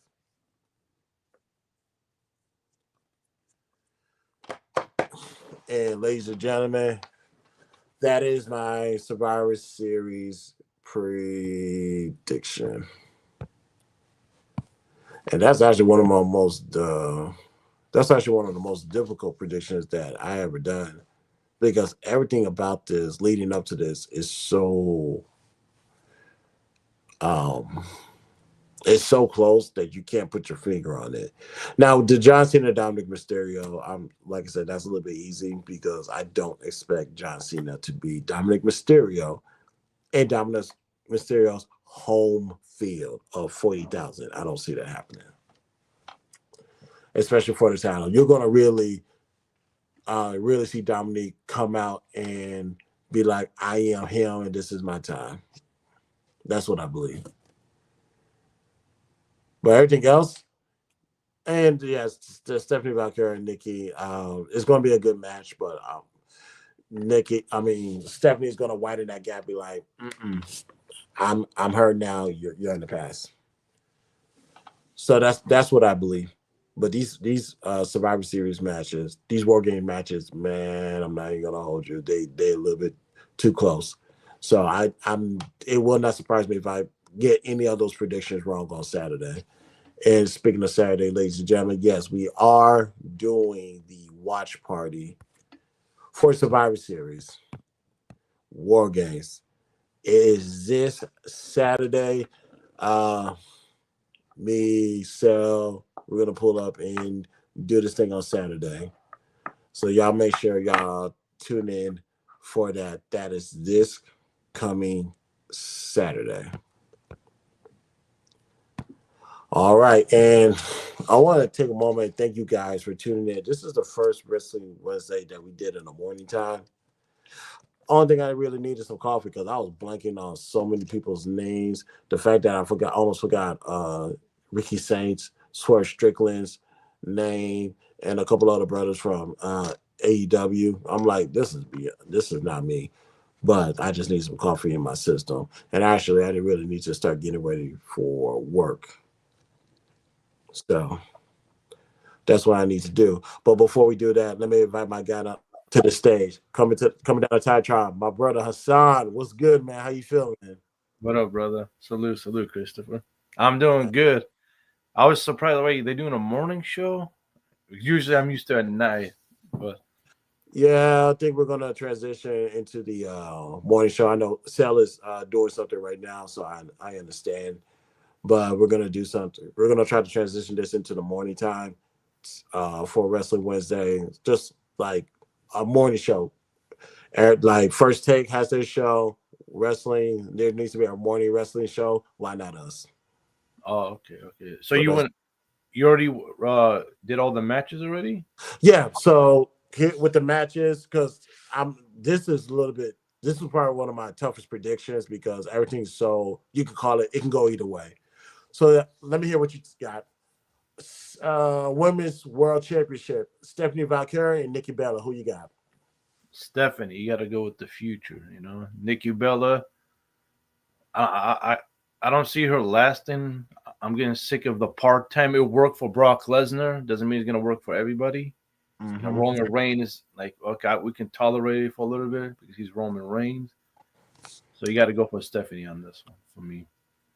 And ladies and gentlemen, that is my Survivor Series prediction. And that's actually one of my most that's actually one of the most difficult predictions that I ever done because everything about this leading up to this is so um it's so close that you can't put your finger on it. Now, the John Cena Dominic Mysterio, I'm like I said, that's a little bit easy because I don't expect John Cena to be Dominic Mysterio and Dominic Mysterio's home field of 40,000. I don't see that happening, especially for the title. You're gonna really see Dominic come out and be like, "I am him, and this is my time." That's what I believe. But everything else, and yes, Stephanie Valkyrie and Nikki, it's going to be a good match. But Stephanie's going to widen that gap. Be like, mm-mm, I'm her now. You're in the past. So that's what I believe. But these Survivor Series matches, these War Game matches, man, I'm not even gonna hold you. They a little bit too close. So I'm it will not surprise me if I get any of those predictions wrong on Saturday. And speaking of Saturday, ladies and gentlemen, yes, we are doing the watch party for Survivor Series War Games. It is this Saturday. Uh, Me, Sel, we're gonna pull up and do this thing on Saturday. So y'all make sure y'all tune in for that. That is this coming Saturday. All right, and I want to take a moment and thank you guys for tuning in. This is the first Wrestling Wednesday that we did in the morning time. Only thing I really need is some coffee because I was blanking on so many people's names. The fact that almost forgot Ricky Saints, Swerve Strickland's name, and a couple other brothers from AEW. I'm like, this is not me. But I just need some coffee in my system. And actually, I didn't really need to start getting ready for work. So that's what I need to do. But before we do that, let me invite my guy up to the stage. Coming down the Tide Tribe, my brother Hassan. What's good, man? How you feeling, man?
What up, brother? Salute, Christopher. I'm doing good. I was surprised. Wait, they doing a morning show? Usually, I'm used to at night, but
Yeah, I think we're gonna transition into the morning show. I know Sal is doing something right now, so I understand. But we're gonna do something. We're gonna try to transition this into the morning time for Wrestling Wednesday. Just like a morning show. Like First Take has their show. Wrestling, there needs to be a morning wrestling show. Why not us?
okay. So
So that's
you already did all the matches already?
yeah. So here with the matches, because I'm this is a little bit. This is probably one of my toughest predictions because everything's so you can call it. It can go either way. So let me hear what you got. Women's World Championship: Stephanie Valkyrie and Nikki Bella. Who you got?
Stephanie, you got to go with the future. Nikki Bella. I I I I don't see her lasting. I'm getting sick of the part time. It worked for Brock Lesnar. Doesn't mean it's gonna work for everybody.
Mm-hmm.
Roman Reigns is like, okay, we can tolerate it for a little bit because he's Roman Reigns. So you got to go for Stephanie on this one for me.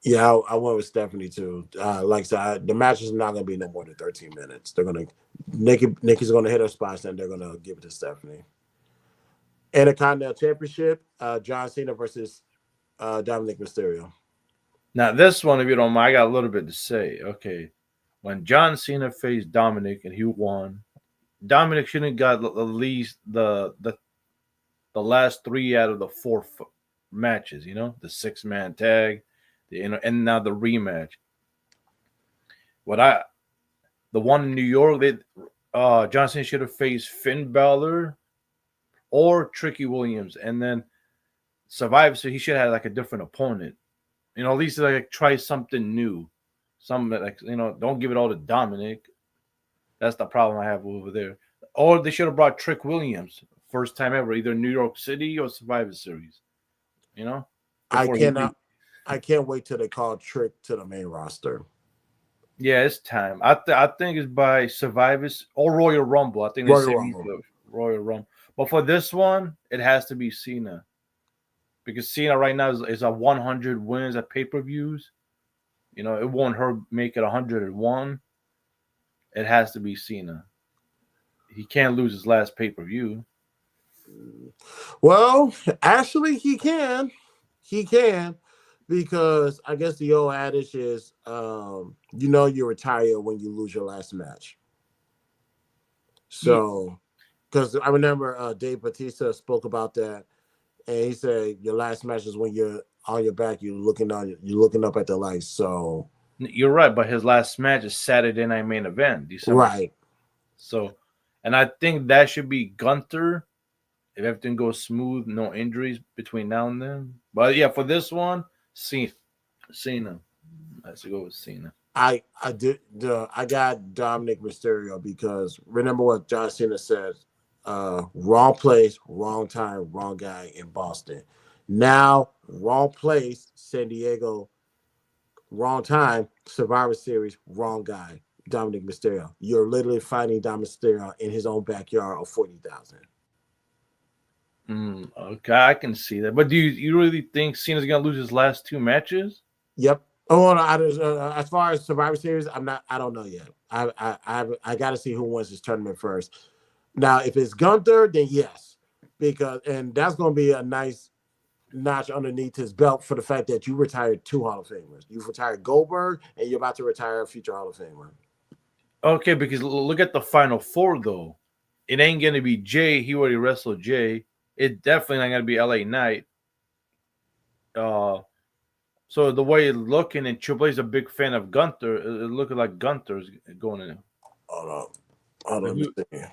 Yeah, I went with Stephanie too. Like I said, the match is not going to be no more than 13 minutes. They're going to Nikki's going to hit her spots, and they're going to give it to Stephanie. Intercontinental Championship: John Cena versus Dominic Mysterio.
Now this one, if you don't mind, I got a little bit to say. Okay, when John Cena faced Dominic and he won, Dominic shouldn't have got at least the last three out of the four matches. The 6-man tag, and now the rematch. What I the one in New York, John Cena should have faced Finn Balor or Tricky Williams, and then Survivor. So he should have like a different opponent. At least like try something new. Something like don't give it all to Dominic. That's the problem I have over there. Or they should have brought Trick Williams first time ever, either New York City or Survivor Series. You know,
I
before he leaves.
cannot. I can't wait till they call Trick to the main roster.
Yeah, it's time. I think it's by Survivors or Royal Rumble. I think they
Royal
say
Rumble.
Royal Rumble. But for this one, it has to be Cena because Cena right now is a 100 wins at pay per views. You know, it won't hurt make it 101. It has to be Cena. He can't lose his last pay per view.
Well, actually, he can. He can, because I guess the old adage is, you retire when you lose your last match.
Yeah,
So, because I remember Dave Batista spoke about that, and he said your last match is when you're on your back, you're looking up at the lights. So,
you're right, but his last match is Saturday Night Main Event, December.
right.
So, and I think that should be Gunter if everything goes smooth, no injuries between now and then. But yeah, for this one, Cena. Let's go with Cena.
I got Dominic Mysterio because remember what John Cena said: wrong place, wrong time, wrong guy in Boston. Now, wrong place, San Diego, wrong time, Survivor Series, wrong guy, Dominic Mysterio. You're literally fighting Dominic Mysterio in his own backyard of 40,000.
Okay, I can see that. But do you really think Cena's gonna lose his last two matches?
Yep. Oh, no, as far as Survivor Series, I'm not. I don't know yet. I got to see who wins this tournament first. Now, if it's Gunther, then yes, because and that's going to be a nice notch underneath his belt for the fact that you retired two Hall of Famers. You've retired Goldberg, and you're about to retire a future Hall of Famer.
Okay, because look at the final four though. It ain't gonna be Jay. He already wrestled Jay. It definitely not gonna be LA Knight. Uh, so the way it's looking, and Triple H's a big fan of Gunter. It looking like Gunter's going in.
Hold on, hold on,
And
let me see.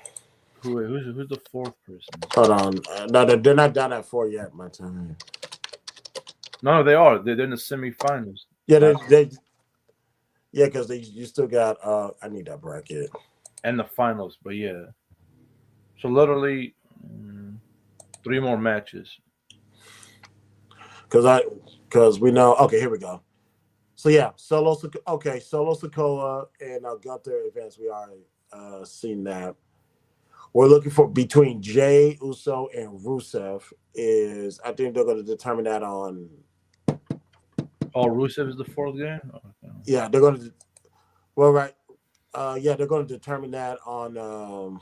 who's the fourth person?
Hold on. No, they're not done at four yet. My time.
No, they are. They're in the semifinals.
Yeah,
Uh,
yeah, because they you still got. I need that bracket
and the finals. But yeah, so literally three more matches.
because we know. Okay, here we go. So yeah, Solo Sokoa and Gunther events. We already seen that. We're looking for between Jay Uso and Rusev. Is I think they're going to determine that on.
Oh, Rusev is the fourth game. Okay.
Yeah, they're going to. Well, right. Yeah, they're going to determine that on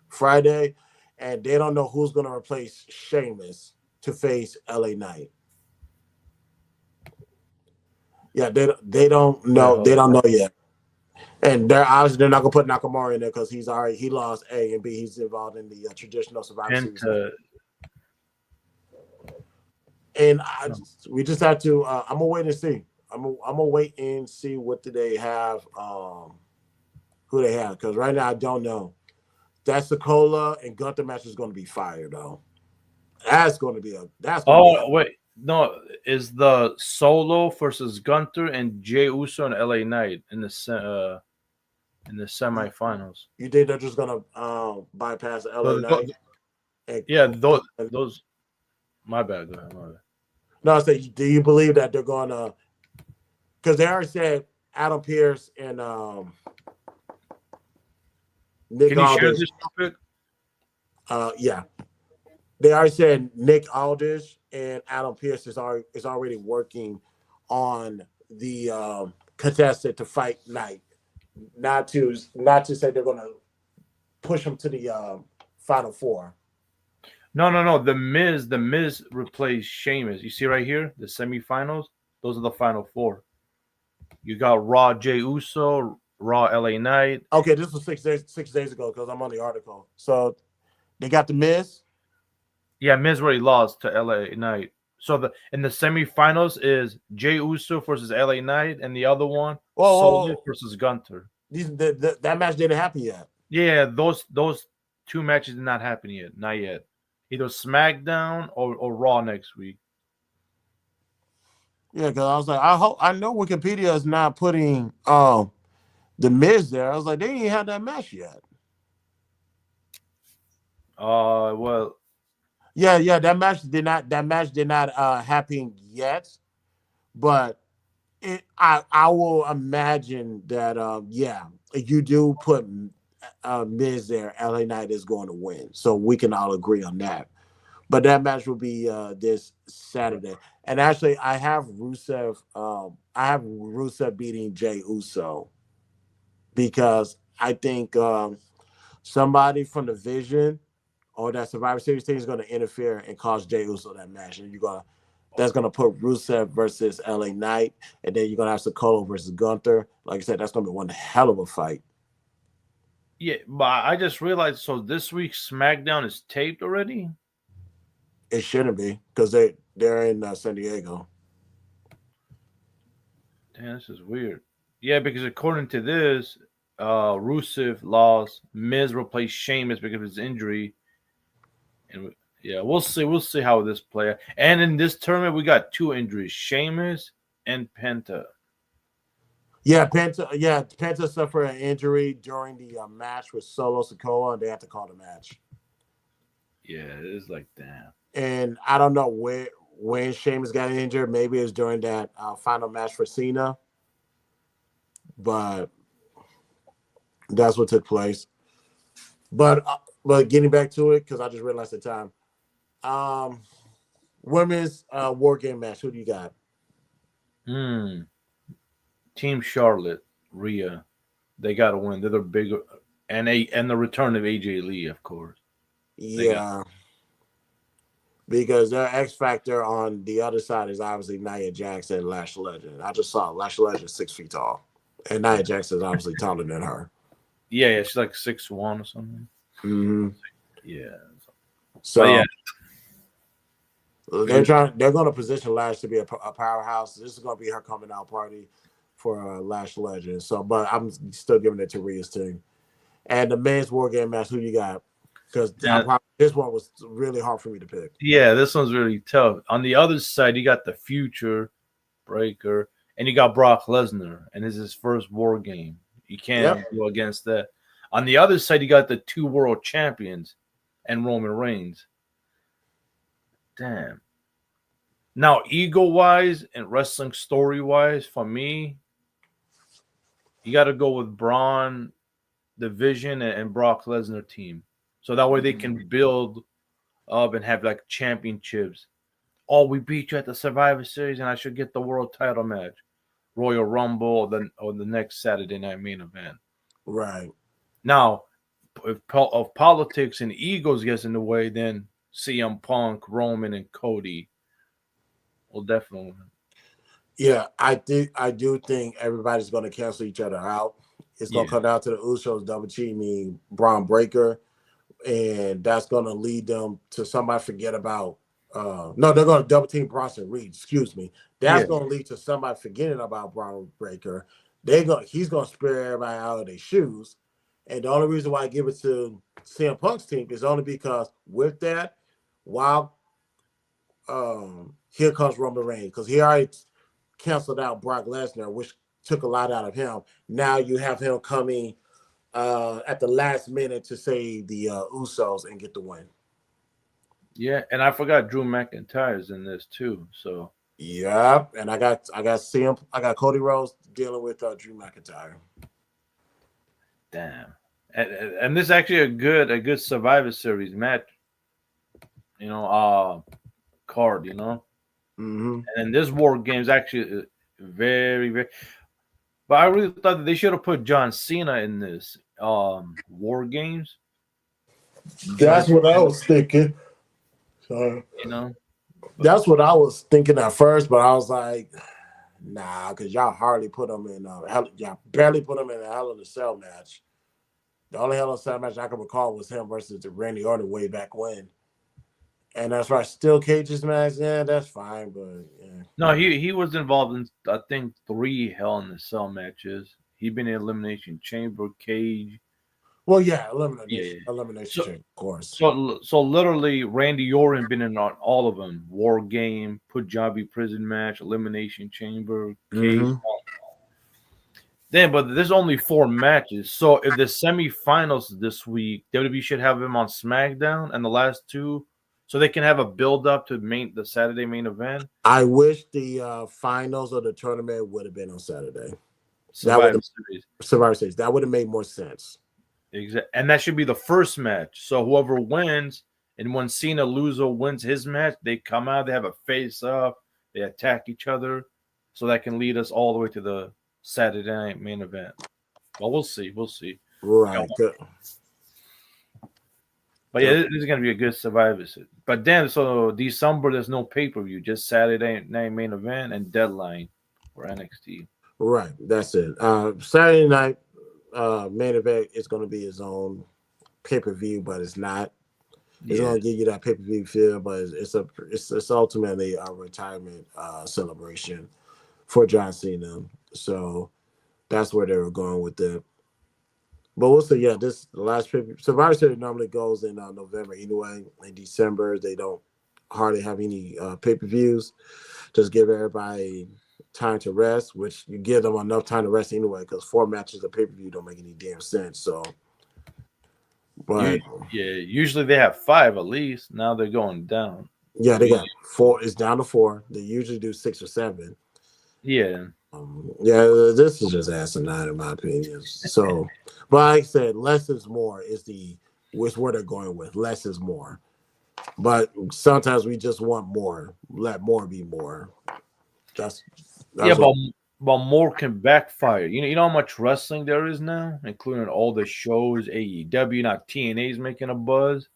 Friday, and they don't know who's going to replace Sheamus to face LA Knight. Yeah, they don't
Wait,
know.
hold
They
on.
don't know yet. And they're obviously they're not gonna put Nakamura in there because he lost A and B. He's involved in the traditional Survivor Series.
Penta.
And
No.
we just have to. I'm gonna wait and see. I'm gonna wait and see what do they have. Who they have, because right now I don't know. That Sokola and Gunther match is going to be fire though. That's going to be
Oh wait, no, is the Solo versus Gunter and Jey Uso and LA Knight in the semifinals.
you think they're just going to bypass LA
So
Knight and
yeah, those. My bad. Go ahead. My bad.
no? I say, do you believe that they're going to? Because they already said Adam Pierce and Nick
Can you share
Aldis.
this topic?
Yeah, they already said Nick Aldis and Adam Pierce is already working on the contestant to fight Knight. Not to say they're going to push him to the final four.
No, no, no. The Miz replaced Sheamus. You see right here, the semifinals. Those are the final four. You got Raw Jey Uso, Raw LA Knight.
Okay, this was 6 days ago because I'm on the article. So they got the Miz.
Yeah, Miz already lost to LA Knight. So the in the semifinals is Jey Uso versus LA Knight, and the other one
Whoa, whoa,
Solo
whoa.
versus Gunter.
That match didn't happen yet.
Yeah, those two matches did not happen yet, not yet. Either SmackDown or Raw next week.
Yeah, because I was like, I know Wikipedia is not putting the Miz there. I was like, they didn't have that match yet.
Well,
Yeah. That match did not happen yet, but I will imagine that yeah, if you do put Miz there, LA Knight is going to win. So we can all agree on that. But that match will be this Saturday. And actually, I have Rusev beating Jay Uso because I think somebody from the Vision or that Survivor Series team is going to interfere and cause Jay Uso that match, and that's gonna put Rusev versus LA Knight, and then you're gonna have Sokola versus Gunther. Like I said, that's gonna be one hell of a fight.
Yeah, but I just realized. So this week's SmackDown is taped already.
It shouldn't be because they're in San Diego.
Damn, this is weird. Yeah, because according to this, Rusev lost. Miz replaced Sheamus because of his injury, and yeah, we'll see. We'll see how this play. And in this tournament, we got two injuries: Sheamus and Penta.
Penta suffered an injury during the match with Solo Sokola, and they had to call the match.
Yeah, it's like damn.
And I don't know where when Sheamus got injured. Maybe it was during that final match for Cena, but that's what took place. But getting back to it because I just realized the time. Um, Women's war game match. Who do you got?
Hmm. Team Charlotte, Rhea, they got to win. They're the big and the return of AJ Lee, of course. They got
Yeah, because their X factor on the other side is obviously Nia Jackson and Lash Legend. I just saw Lash Legend 6 feet tall, and Nia Jackson is obviously taller than her.
yeah. She's like 6'1" or something.
Hmm.
Yeah, but yeah,
So they're going to position Lash to be a powerhouse. This is going to be her coming out party for Lash Legend. So, but I'm still giving it to Rhea's team. And the men's war game match. Who you got? Because
yeah,
this one was really hard for me to pick.
yeah. This one's really tough. On the other side, you got the Future Breaker, and you got Brock Lesnar, and this is his first war game. You
Yep.
can't go against that. On the other side, you got the two world champions and Roman Reigns. Damn. Now, ego wise and wrestling story wise, for me, you got to go with Braun, the Vision, and Brock Lesnar team. So that way they can build up and have like championships. Oh, we beat you at the Survivor Series, and I should get the world title match, Royal Rumble, or the next Saturday night main event.
Right.
Now, if politics and egos gets in the way, then CM Punk, Roman, and Cody will definitely.
Yeah, I do think everybody's going to cancel each other out. It's going to
Yeah,
come down to the Usos double teaming Braun Breaker, and that's going to lead them to somebody forget about. No, they're going to double team Bronson Reed. Excuse me. That's
yeah,
going to lead to somebody forgetting about Braun Breaker. He's going to spare everybody out of their shoes, and the only reason why I give it to CM Punk's team is only because with that, while here comes Roman Reigns because he already canceled out Brock Lesnar, which took a lot out of him. Now you have him coming at the last minute to save the Usos and get the win.
yeah. And I forgot Drew McIntyre's in this too. So
Yep, and I got Cody Rhodes dealing with Drew McIntyre.
damn. And this is actually a good Survivor Series match. Card.
Hmm.
And then this War Games actually very very. But I really thought that they should have put John Cena in this War Games. But
That's what I was thinking. So
you know, but
that's what I was thinking at first, but I was like, nah, because y'all hardly put him in. Y'all barely put him in a Hell in a Cell match. The only Hell in a Cell match I can recall was him versus the Randy Orton way back when. And that's right, still cages match. Yeah, that's fine, but yeah.
no, he was involved in I think three Hell in the Cell matches. He been in Elimination Chamber, Cage.
Well, yeah,
Yeah,
elimination,
yeah.
elimination
So
chamber, of course.
so literally, Randy Orton been in on all of them. War Game, Punjabi Prison Match, Elimination Chamber, Cage.
Hmm.
Then, but there's only four matches. So if the semifinals this week, WWE should have him on SmackDown, and the last two so they can have a build up to the Saturday main event.
I wish the finals of the tournament would have been on Saturday. That would
Survivor
have
Series.
Survivor Series. That would have made more sense.
And that should be the first match. So whoever wins, and when Cena loses or wins his match, they come out, they have a face off, they attack each other. So that can lead us all the way to the Saturday night main event. Well, we'll see. We'll see.
Right.
But yeah, this is gonna be a good Survivor Series. But then, so December there's no pay per view, just Saturday night main event and deadline for NXT.
Right. That's it. Saturday night main event is going to be his own pay per view, but it's not. It's
Yeah,
going to give you that pay per view feel, but it's ultimately a retirement celebration for John Cena. So that's where they were going with it. But we'll see. Yeah, this the last Survivor Series normally goes in November anyway. In December, they don't hardly have any pay per views. Just give everybody time to rest, which you give them enough time to rest anyway, because 4 matches of pay per view don't make any damn sense. So,
you
but
yeah. Usually they have five at least. Now they're going down.
yeah, they
We
got 4. It's down to 4. They usually do 6 or 7.
yeah.
Yeah, this is just asinine in my opinion. So, but like I said, less is more is where they're going with. Less is more. But sometimes we just want more. Let more be more. That's
Yeah,
that's what.
but more can backfire. You know how much wrestling there is now, including all the shows, AEW, not TNA's making a buzz.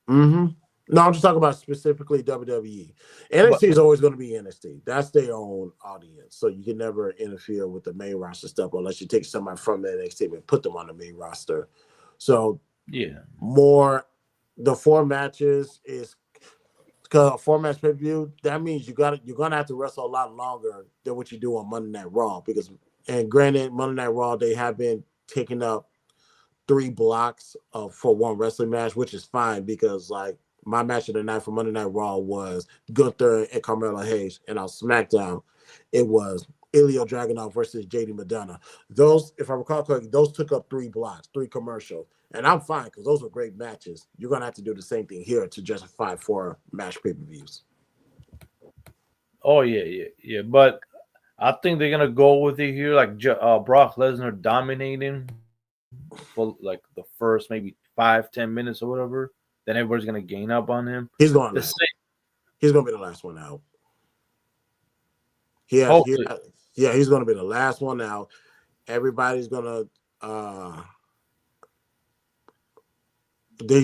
Mm-hmm. No, I'm just talking about specifically WWE.
But
NXT is always going to be NXT. That's their own audience, so you can never interfere with the main roster stuff unless you take somebody from the NXT and put them on the main roster. So
yeah,
more, the 4 matches is because a 4 match pay per view. That means you're gonna have to wrestle a lot longer than what you do on Monday Night Raw because, and granted, Monday Night Raw they have been taking up 3 blocks for one wrestling match, which is fine because like my match of the night for Monday Night Raw was Gunther and Carmelo Hayes, and on SmackDown it was Ilya Dragunov versus JD Madonna. Those, if I recall correctly, those took up 3 blocks, 3 commercials, and I'm fine because those were great matches. You're gonna have to do the same thing here to justify 4 match pay per views.
oh yeah. But I think they're gonna go with it here, like Brock Lesnar dominating for like the first maybe 5-10 minutes or whatever. Then everybody's gonna gain up on him.
He's
The
going
same,
last. He's gonna be the last one out.
hopefully.
Yeah, he's gonna be the last one out. Everybody's gonna uh they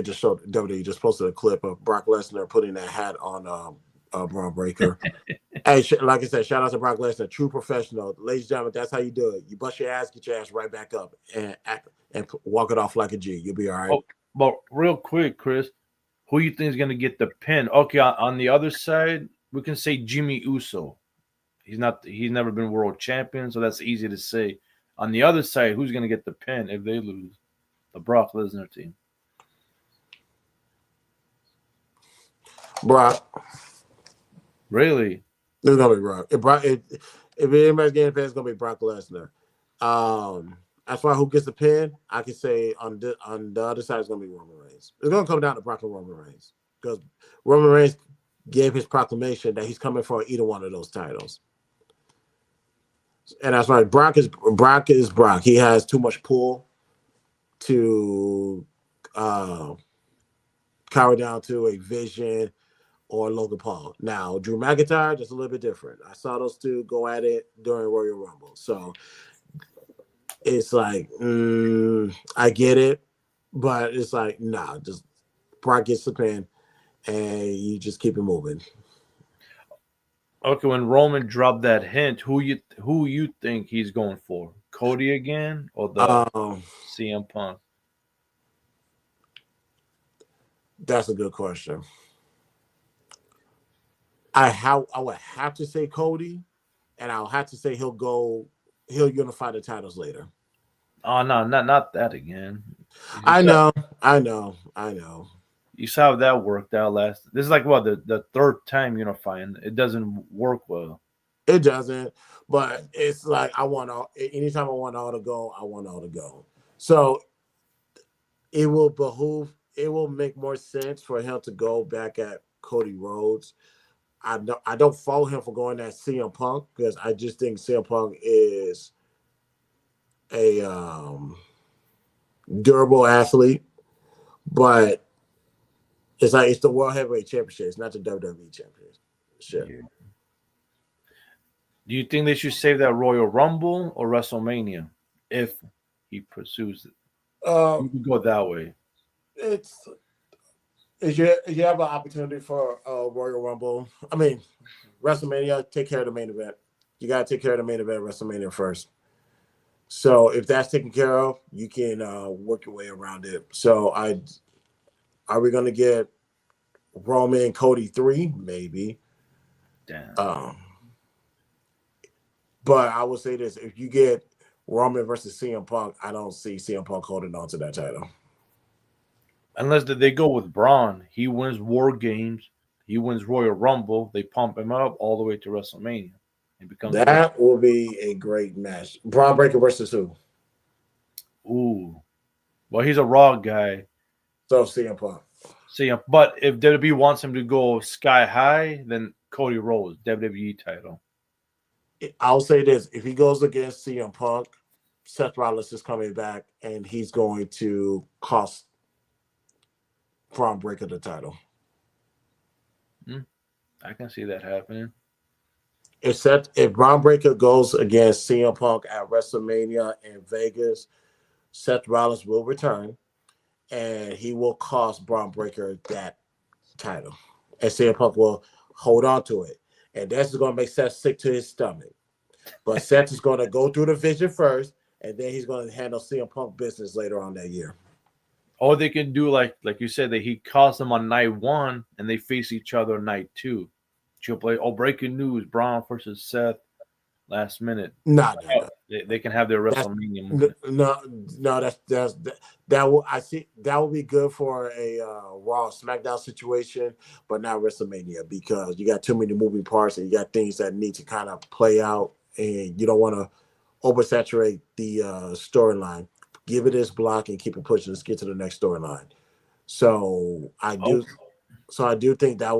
just showed WWE just posted a clip of Brock Lesnar putting that hat on Braun Breaker. Hey, like I said, shout out to Brock Lesnar, true professional. Ladies and gentlemen, that's how you do it. You bust your ass, get your ass right back up, and act and walk it off like a G. You'll be all right.
Oh, but real quick, Chris, who you think is gonna get the pin? Okay, on the other side, we can say Jimmy Uso. He's not. He's never been world champion, so that's easy to say. On the other side, who's gonna get the pin if they lose? The Brock Lesnar team.
Brock,
Really?
it's gonna be Brock. If anybody's getting a pin, it's gonna be Brock Lesnar. As far as who gets the pin, I can say on the other side it's gonna be Roman Reigns. It's gonna come down to Brock and Roman Reigns because Roman Reigns gave his proclamation that he's coming for either one of those titles. And that's right. Brock is Brock. He has too much pull to uh, cower down to a Vision or Logan Paul. Now, Drew McIntyre, just a little bit different. I saw those two go at it during Royal Rumble. So it's like, I get it, but it's like, nah, just Brock gets the pin and you just keep it moving.
Okay, when Roman dropped that hint, who you think he's going for? Cody again or the
Um,
CM Punk?
that's a good question. I would have to say Cody, and I'll have to say he'll unify the titles later.
Oh no, not that again. You
I
saw
know, I know.
you saw how that worked out last. This is like what the third time unifying. It doesn't work well.
It doesn't, but it's like I want all. Anytime I want all to go, I want all to go. So it will behoove. it will make more sense for him to go back at Cody Rhodes. I don't follow him for going at CM Punk because I just think CM Punk is a durable athlete, but it's like it's the World Heavyweight Championship. It's not the WWE Championship.
Yeah. Do you think they should save that Royal Rumble or WrestleMania if he pursues it?
Uh,
You could go that way.
it's you have an opportunity for Royal Rumble. I mean, WrestleMania. Take care of the main event. You got to take care of the main event WrestleMania first. So if that's taken care of, you can work your way around it. So I are we going to get Roman and Cody 3? Maybe.
Damn.
Um, but I will say this: if you get Roman versus CM Punk, I don't see CM Punk holding on to that title.
Unless they go with Braun, he wins War Games, he wins Royal Rumble, they pump him up all the way to WrestleMania. He becomes the
That will be a great match. Braun Breaker versus who?
ooh. Well, he's a Raw guy.
So CM Punk.
See, but if WWE wants him to go sky high, then Cody Rhodes, WWE title.
I'll say this: if he goes against CM Punk, Seth Rollins is coming back, and he's going to cost Braun Breaker the title.
Hmm, I can see that happening.
If Braun Breaker goes against CM Punk at WrestleMania in Vegas, Seth Rollins will return, and he will cost Braun Breaker that title, and CM Punk will hold on to it, and that's going to make Seth sick to his stomach. But Seth is going to go through the vision first, and then he's going to handle CM Punk business later on that year.
Or they can do like you said that he calls them on night one and they face each other on night two. Triple H, oh, breaking news: Braun versus Seth. Last minute,
No, no, no.
they can have their
That's
WrestleMania moment.
no, no. That will I see that will be good for a Raw SmackDown situation, but not WrestleMania because you got too many moving parts and you got things that need to kind of play out, and you don't want to oversaturate the storyline. Give it its block and keep it pushing. Let's get to the next storyline. So I
Oh,
do So I do think that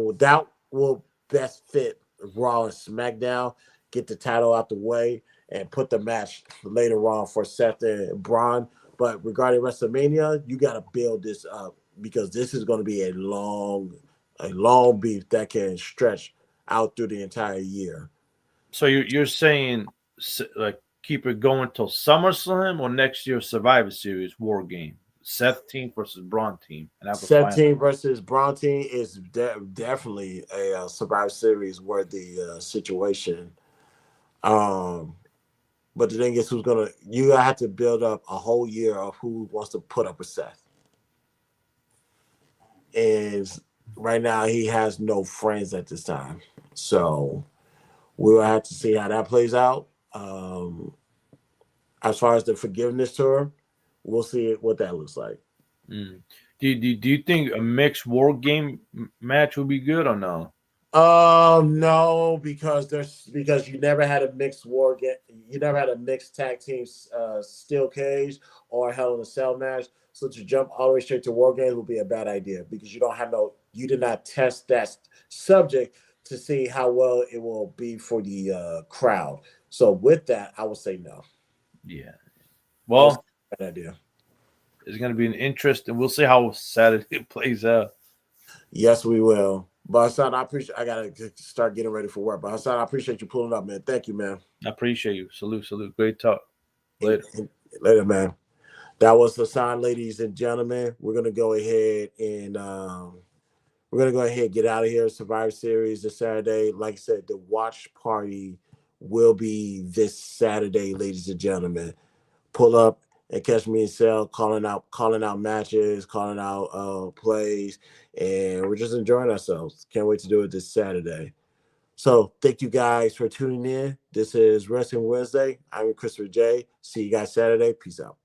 will best fit Raw and SmackDown. Get the title out the way and put the match later on for Seth and Braun. But regarding WrestleMania, you got to build this up because this is going to be a long beef that can stretch out through the entire year.
so you're saying like keep it going till SummerSlam or next year's Survivor Series War Game? Seth team versus Braun team, and have a
Seth
final.
team versus Braun team is definitely a Survivor Series worthy situation. Um, But the thing is, you have to build up a whole year of who wants to put up with Seth. And right now, he has no friends at this time. So we'll have to see how that plays out. As far as the forgiveness tour, we'll see what that looks like.
Mm. Do you think a mixed War Game match would be good or no?
No, because you never had a mixed you never had a mixed tag team steel cage or Hell in a Cell match. So to jump all the way straight to war games would be a bad idea because you did not test that subject to see how well it will be for the crowd. So with that, I would say no.
Yeah.
I would say
Well,
bad idea.
it's going to be an interest, and we'll see how Saturday plays out.
Yes, we will. But Hassan, I appreciate. I gotta start getting ready for work. But Hassan, I appreciate you pulling up, man. Thank you, man.
I appreciate you. Salute, salute. Great talk.
And,
Later.
and later, man. That was the sign, ladies and gentlemen. We're gonna go ahead and get out of here. Survivor Series this Saturday. Like I said, the watch party will be this Saturday, ladies and gentlemen. Pull up and catch me and Sel calling out matches, calling out plays, and we're just enjoying ourselves. Can't wait to do it this Saturday. So thank you guys for tuning in. This is Wrestling Wednesday. I'm Christopher J. See you guys Saturday. Peace out.